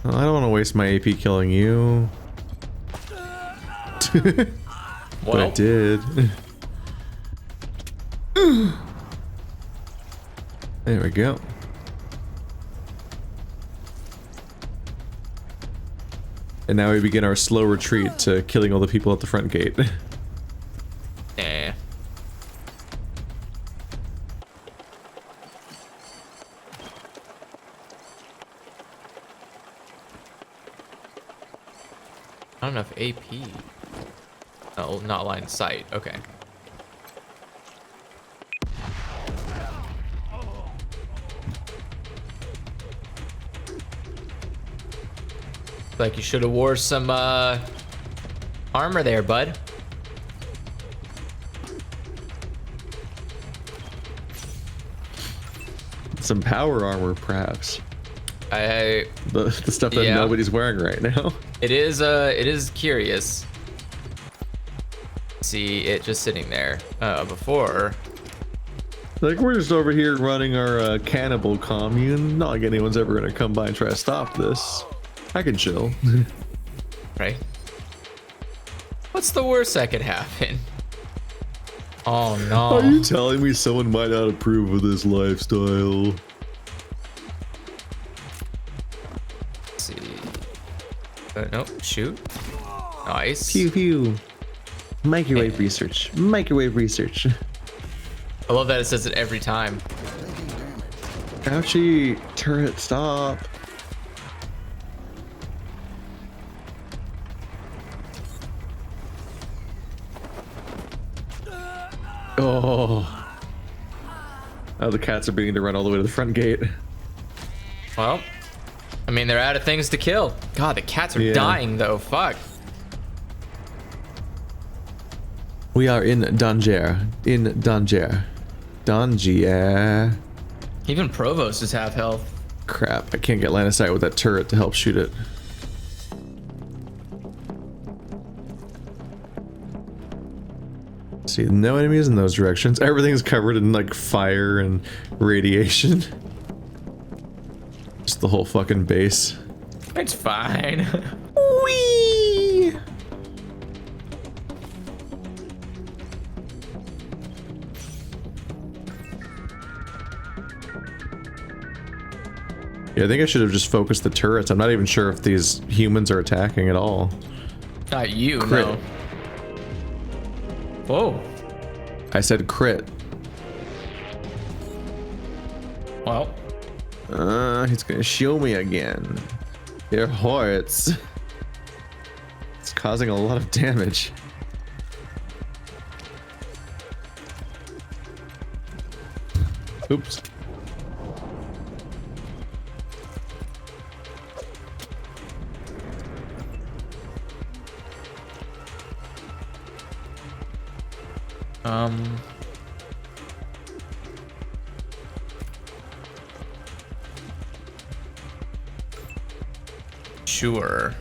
Oh, I don't want to waste my AP killing you. But I did. There we go. And now we begin our slow retreat to killing all the people at the front gate. Eh. Not enough AP. Oh, not line of sight. Okay. Like you should have wore some armor there, bud. Some power armor, perhaps. The stuff that nobody's wearing right now. It is curious. See it just sitting there. Before. Like, we're just over here running our cannibal commune. Not like anyone's ever gonna come by and try to stop this. I can chill. Right? What's the worst that could happen? Oh no. Are you telling me someone might not approve of this lifestyle? Let's see. Nope, shoot. Nice. Pew pew. Microwave research. Microwave research. I love that it says it every time. Ouchie, turret, stop. Oh, the cats are beginning to run all the way to the front gate. Well, I mean, they're out of things to kill. God, the cats are dying though. Fuck. We are in danger. In danger. Danger. Even Provost is half health. Crap, I can't get line of sight with that turret to help shoot it. See, no enemies in those directions. Everything's covered in like fire and radiation. Just the whole fucking base. It's fine. Whee! Yeah, I think I should have just focused the turrets. I'm not even sure if these humans are attacking at all. Not you, Crit. no. Whoa. I said crit. Well. He's gonna shield me again. It hurts. It's causing a lot of damage. Oops. Sure.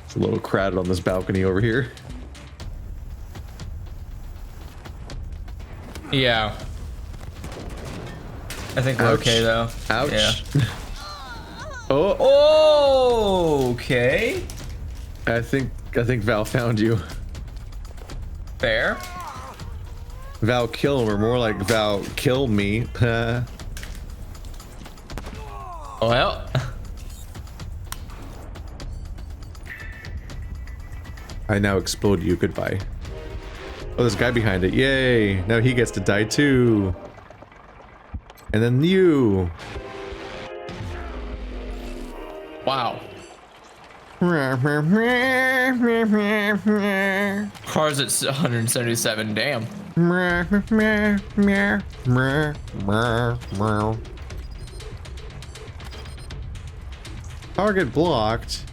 It's a little crowded on this balcony over here. Yeah. I think we're Ouch. okay though. Ouch. Yeah. Oh. Okay. I think Val found you. Fair. Val kill him, or more like Val kill me. Well. I now explode you. Goodbye. Oh, there's a guy behind it. Yay! Now he gets to die too. And then you. Wow. Cars at 177. Damn. Target blocked.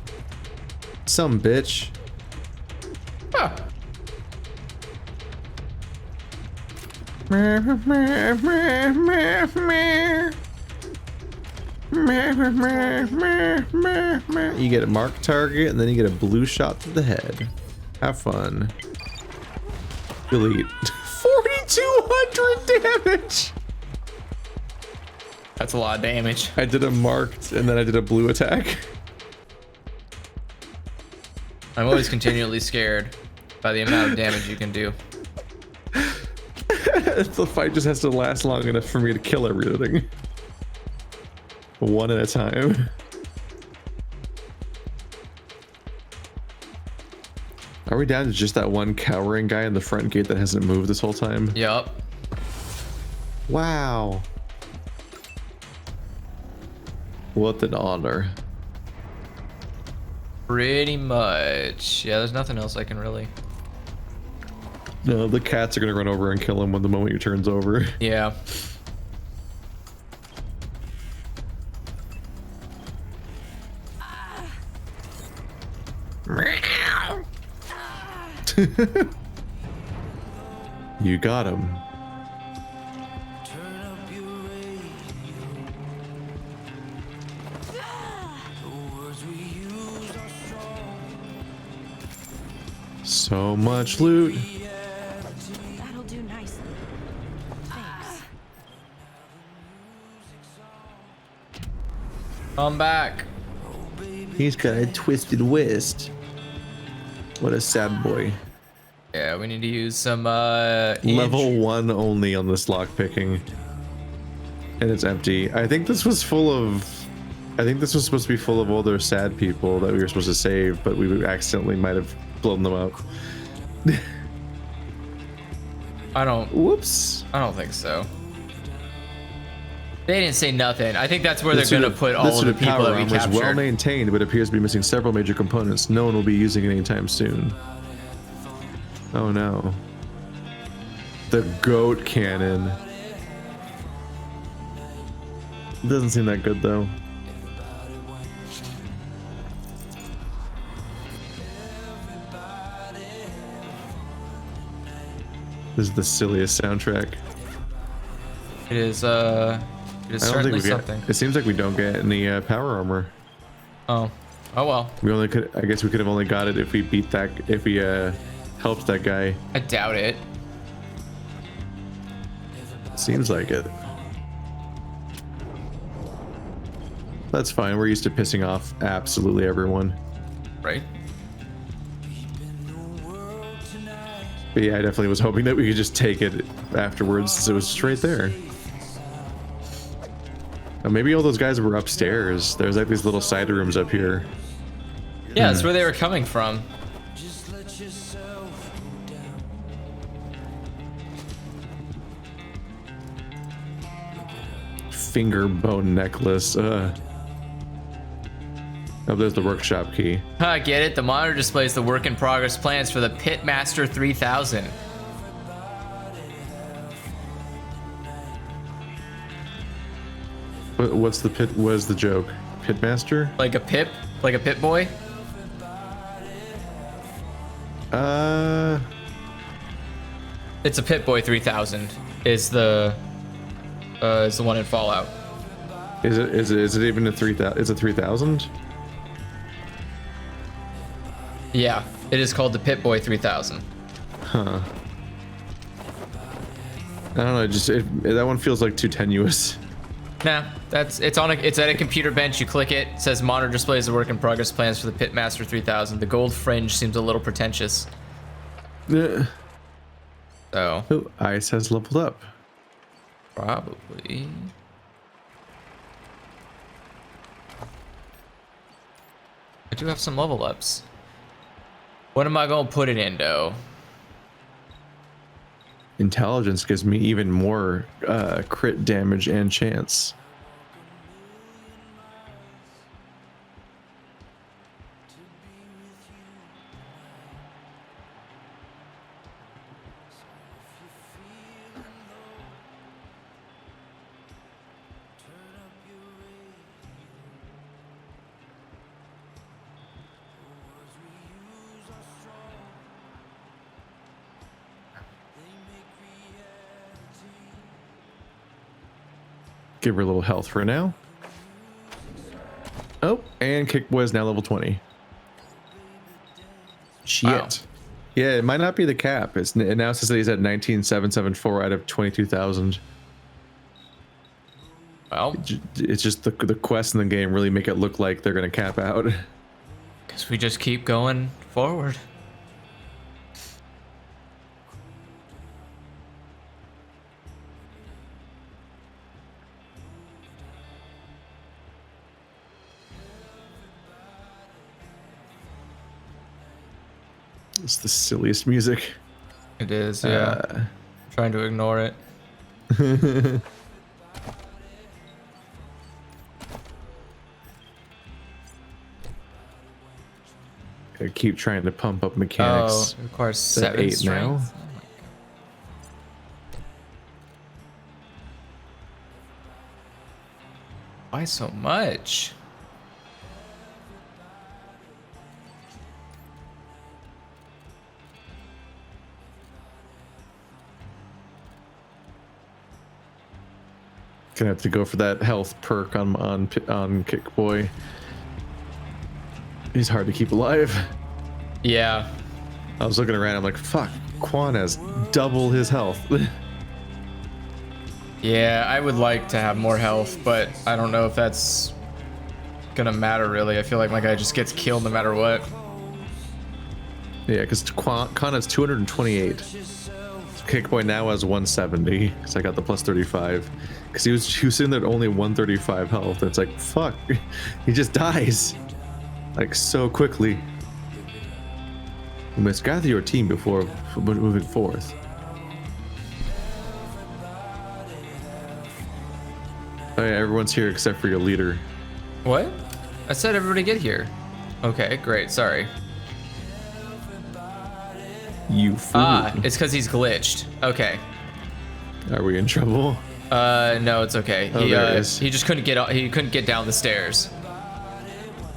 Some bitch. Huh. You get a marked target, and then you get a blue shot to the head. Have fun. Delete. 4,200 damage! That's a lot of damage. I did a marked, and then I did a blue attack. I'm always continually scared by the amount of damage you can do. The fight just has to last long enough for me to kill everything. One at a time. Are we down to just that one cowering guy in the front gate that hasn't moved this whole time? Yup. Wow. What an honor. Pretty much. Yeah, there's nothing else I can really. No, the cats are gonna run over and kill him when the moment your turn's over. Yeah. You got him. So much loot. That'll do nicely. Thanks. Come back. He's got a twisted wrist. What a sad boy. Yeah, we need to use some Level 1 only on this lock picking. And it's empty. I think this was supposed to be full of older sad people that we were supposed to save, but we accidentally might have blown them up. Whoops. I don't think so. They didn't say nothing. I think that's where they're gonna put all of the people that we is captured. well maintained, but appears to be missing several major components. No one will be using it anytime soon. Oh no. The goat cannon. Doesn't seem that good though. This is the silliest soundtrack. It is certainly something. It seems like we don't get any power armor. Oh well. We only could. I guess we could have only got it if we beat that. If we helped that guy. I doubt it. Seems like it. That's fine. We're used to pissing off absolutely everyone. Right. But yeah, I definitely was hoping that we could just take it afterwards since it was just right there. Maybe all those guys were upstairs. There's like these little side rooms up here. Yeah, that's where they were coming from. Finger bone necklace. Oh, there's the workshop key. I get it. The monitor displays the work in progress plans for the Pitmaster 3000. What's the pit? What's the joke? Pitmaster? Like a pip? Like a pit boy? It's a Pit Boy 3000. Is the one in Fallout. Is it even a 3000? It's a 3000? Yeah, it is called the Pit Boy 3000. Huh. I don't know. That one feels like too tenuous. Nah, it's at a computer bench. You click it. It says monitor displays the work in progress plans for the Pitmaster 3000. The gold fringe seems a little pretentious. Yeah. So. Oh, Ice has leveled up. Probably. I do have some level ups. What am I gonna put it in, though? Intelligence gives me even more crit damage and chance. Give her a little health for now. Oh, and Kickboy is now level 20. Shit. Wow. Yeah, it might not be the cap. It now says that he's at 19,774 out of 22,000. Well, it's just the quests in the game really make it look like they're gonna cap out. Because we just keep going forward. It's the silliest music. It is, yeah. Trying to ignore it. I keep trying to pump up mechanics. Oh, it requires Is that 7 8 strength? now. Oh my God. Why so much? Gonna have to go for that health perk on Kickboy. He's hard to keep alive. Yeah. I was looking around. I'm like, fuck. Quan has double his health. Yeah, I would like to have more health, but I don't know if that's gonna matter really. I feel like my guy just gets killed no matter what. Yeah, because Quan has 228. Kickboy now has 170 because I got the plus 35. Because he was sitting there at only 135 health. It's like, fuck. He just dies. Like, so quickly. You must gather your team before moving forth. Oh yeah, everyone's here except for your leader. What? I said everybody get here. Okay, great. Sorry. You fool. Ah, it's because he's glitched. Okay. Are we in trouble? No, it's okay. Oh, there it is. He just couldn't get. He couldn't get down the stairs.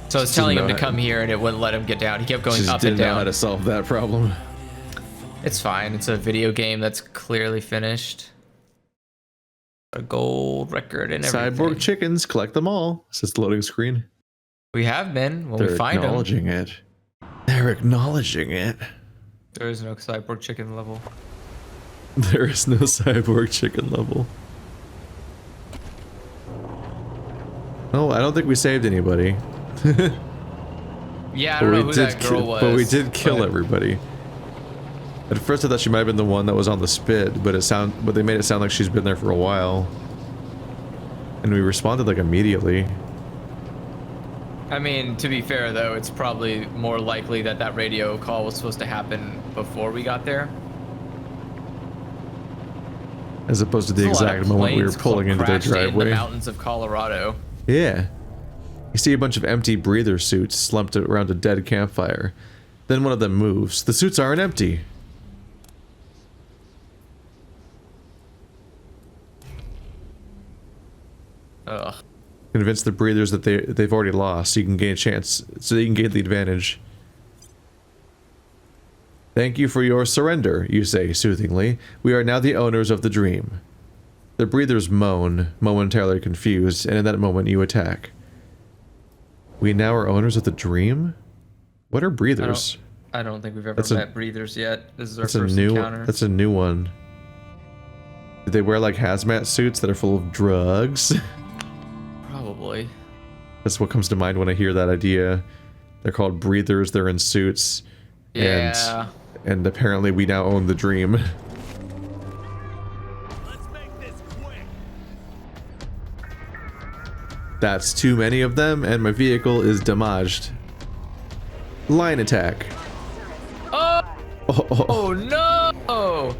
So I was telling him to come here, and it wouldn't let him get down. He kept going Just up didn't and know down. how to solve that problem. It's fine. It's a video game that's clearly finished. A gold record and everything. Cyborg chickens, collect them all. Says the loading screen. We have been when They're we find them. acknowledging it. They're acknowledging it. There is no cyborg chicken level. There is no cyborg chicken level. Oh, I don't think we saved anybody. Yeah, I don't know who that girl was. But we did kill everybody. At first I thought she might have been the one that was on the spit, but they made it sound like she's been there for a while. And we responded like immediately. I mean, to be fair though, it's probably more likely that that radio call was supposed to happen before we got there. As opposed to the There's a lot exact of moment we were planes pulling into their crashed in the driveway. mountains of Colorado. Yeah. You see a bunch of empty breather suits slumped around a dead campfire. Then one of them moves. The suits aren't empty. Ugh. Convince the breathers that they've already lost, so you can gain a chance, so you can gain the advantage. Thank you for your surrender, you say soothingly. We are now the owners of the dream. The breathers moan, momentarily confused, and in that moment you attack. We now are owners of the dream? What are breathers? I don't think we've ever met breathers yet. This is our That's a first new encounter. That's a new one. Do they wear like hazmat suits that are full of drugs? Probably. That's what comes to mind when I hear that idea. They're called breathers, they're in suits. Yeah. And apparently we now own the dream. Let's make this quick. That's too many of them, and my vehicle is damaged. Line attack. Oh no!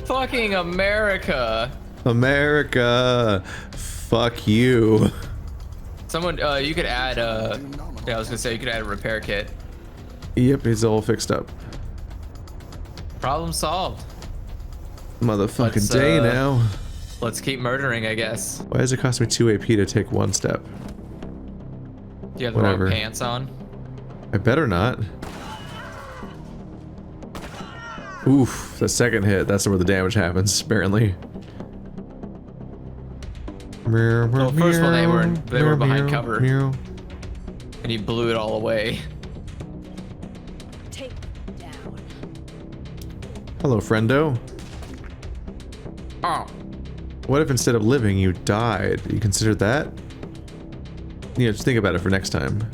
Fucking America. America. Fuck you. Someone, you could add, yeah, I was gonna say, you could add a repair kit. Yep, it's all fixed up. Problem solved. Motherfucking day now. Let's keep murdering, I guess. Why does it cost me 2 AP to take one step? Do you have the Whatever. wrong pants on? I better not. Oof, the second hit, that's where the damage happens, apparently. Well, first one they were behind cover. Meow. And he blew it all away. Take down. Hello, friendo. Oh. What if instead of living, you died? You consider that? Yeah, just think about it for next time.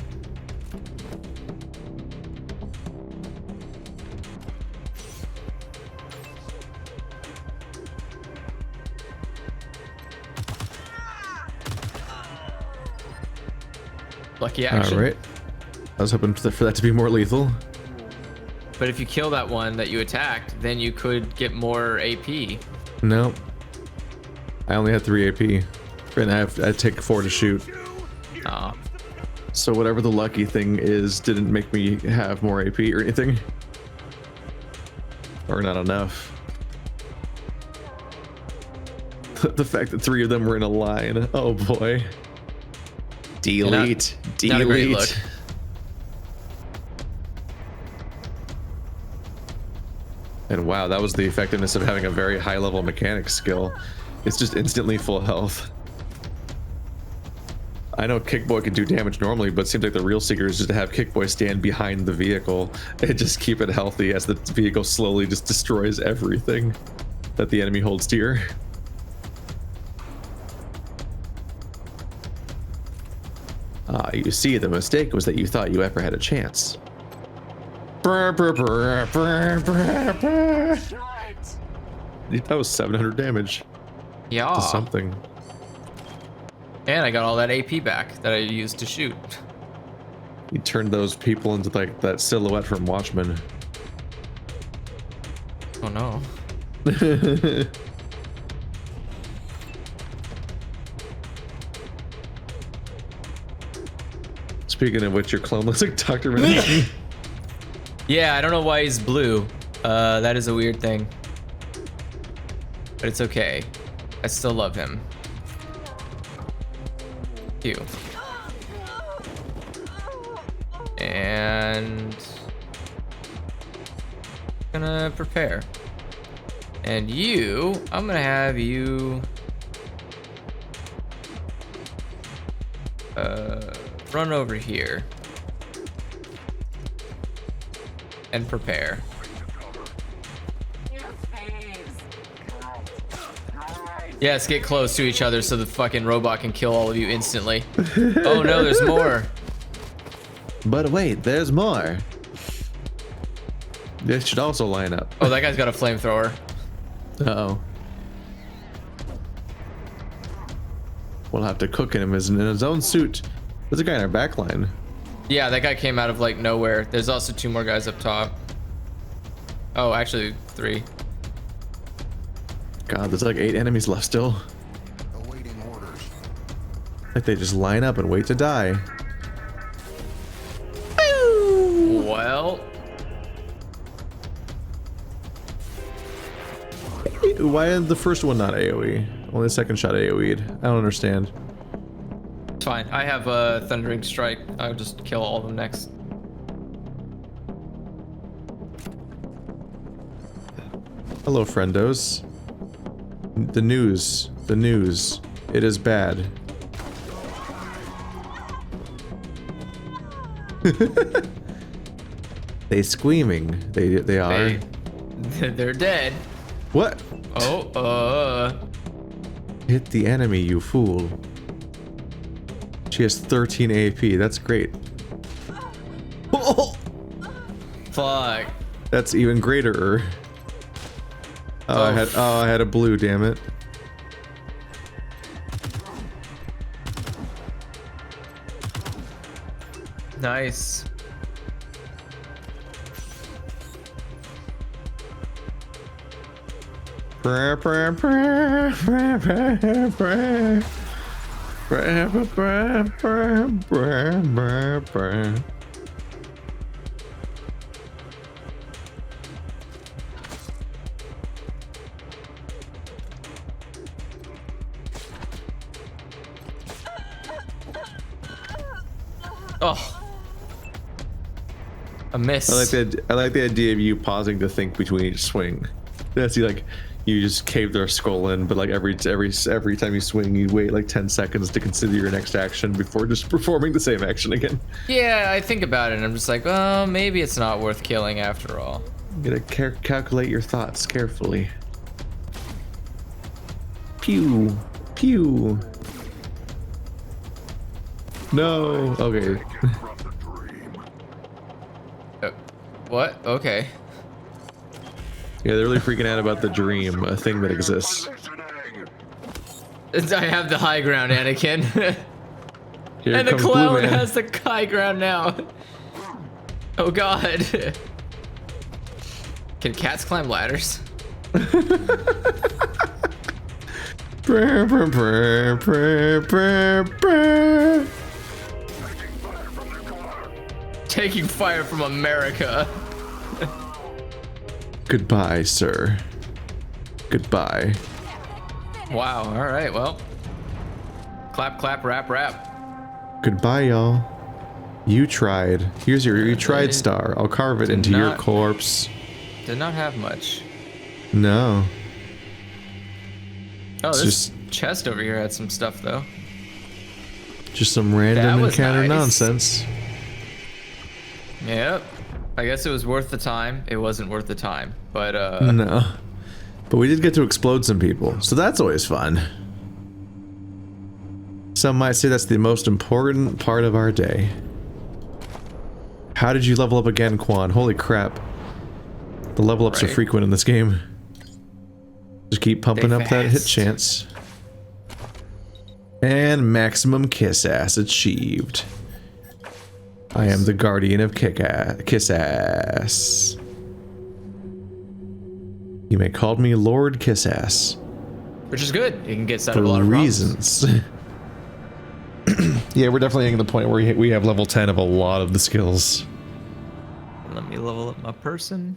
Lucky action. Alright. I was hoping for that to be more lethal. But if you kill that one that you attacked, then you could get more AP. No. I only had 3 AP. And I take 4 to shoot. Oh. So whatever the lucky thing is didn't make me have more AP or anything. Or not enough. The fact that 3 of them were in a line. Oh boy. Delete. Not a great Delete. look. And wow, that was the effectiveness of having a very high level mechanic skill. It's just instantly full health. I know Kickboy can do damage normally, but it seems like the real secret is just to have Kickboy stand behind the vehicle and just keep it healthy as the vehicle slowly just destroys everything that the enemy holds dear. Ah, you see, the mistake was that you thought you ever had a chance. That was 700 damage. Yeah. To something. And I got all that AP back that I used to shoot. You turned those people into like that silhouette from Watchmen. Oh no. Speaking of which, your clone looks like Dr. Manhattan. Yeah, I don't know why he's blue. That is a weird thing. But it's okay. I still love him. You. And gonna prepare. And you, I'm gonna have you run over here and prepare. Yes, get close to each other so the fucking robot can kill all of you instantly. Oh no, there's more. But wait, there's more. This should also line up. Oh, that guy's got a flamethrower. Uh-oh. We'll have to cook him in his own suit. There's a guy in our back line. Yeah, that guy came out of like nowhere. There's also 2 more guys up top. Oh, actually 3. God, there's like 8 enemies left still. Awaiting orders. Like they just line up and wait to die. Well, Why is the first one not AoE? Only the second shot AoE'd. I don't understand. it's fine. I have a thundering strike. I'll just kill all of them next. Hello, friendos. The news. The news. It is bad. They screaming. They are. They're dead. What? Oh, Hit the enemy, you fool. She has 13 AP. That's great. Oh, fuck. that's even greater. Oh, I had a blue. Damn it. Nice. Oh. A miss. I like the idea of you pausing to think between each swing. That's like you just cave their skull in, but like every time you swing, you wait like 10 seconds to consider your next action before just performing the same action again. Yeah, I think about it and I'm just like, oh, maybe it's not worth killing after all. You gotta calculate your thoughts carefully. Pew, pew. No. Okay. What? Okay. Yeah, they're really freaking out about the dream, a thing that exists. I have the high ground, Anakin. Here and the comes Blue clown Man. has the high ground now. Oh god. Can cats climb ladders? Taking fire from America. Goodbye, sir. Goodbye. Wow, alright, well. Clap, clap, rap, rap. Goodbye, y'all. You tried. Here's your you tried star. I'll carve it into your corpse. Did not have much. No. Oh, It's this chest over here had some stuff, though. Just some random That was encounter nice. nonsense. Yep. I guess it was worth the time. It wasn't worth the time, but No. But we did get to explode some people, so that's always fun. Some might say that's the most important part of our day. How did you level up again, Quan? Holy crap. The level ups are Right. frequent in this game. Just keep pumping They up that hit fast. chance. And maximum kiss ass achieved. I am the guardian of kiss ass. You may call me Lord Kiss Ass. which is good. You can get set For up a lot of reasons. Yeah, we're definitely getting to the point where we have level 10 of a lot of the skills. problems. Let me level up my person.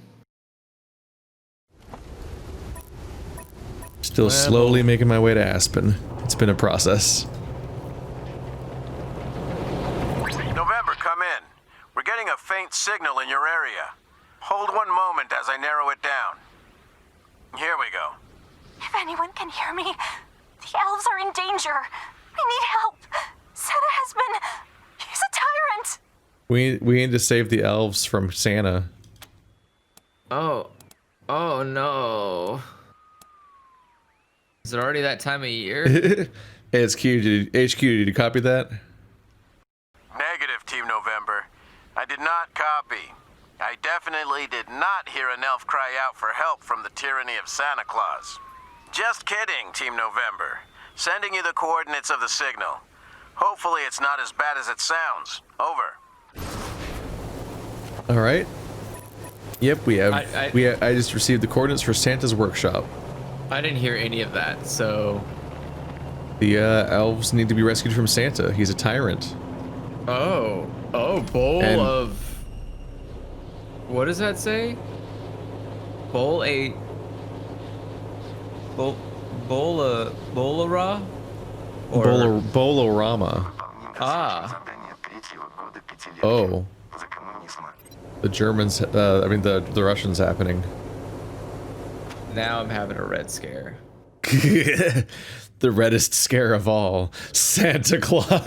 Still Level. slowly making my way to Aspen. It's been a process. November, come in. We're getting a faint signal in your area. Hold one moment as I narrow it down. Here we go. If anyone can hear me, the elves are in danger. I need help. Santa has been... He's a tyrant. We need to save the elves from Santa. Oh. Oh no. Is it already that time of year? Hey, it's Q. HQ, did you copy that? Negative, Team November. I did not copy. I definitely did not hear an elf cry out for help from the tyranny of Santa Claus. Just kidding, Team November. Sending you the coordinates of the signal. Hopefully it's not as bad as it sounds. Over. All right. Yep, we have. I just received the coordinates for Santa's workshop. I didn't hear any of that, so... The elves need to be rescued from Santa. He's a tyrant. Oh, bowl of... What does that say? Bolora? Or... Bolorama. Ah. Oh. The Germans, I mean the Russians happening. Now I'm having a red scare. The reddest scare of all, Santa Claus.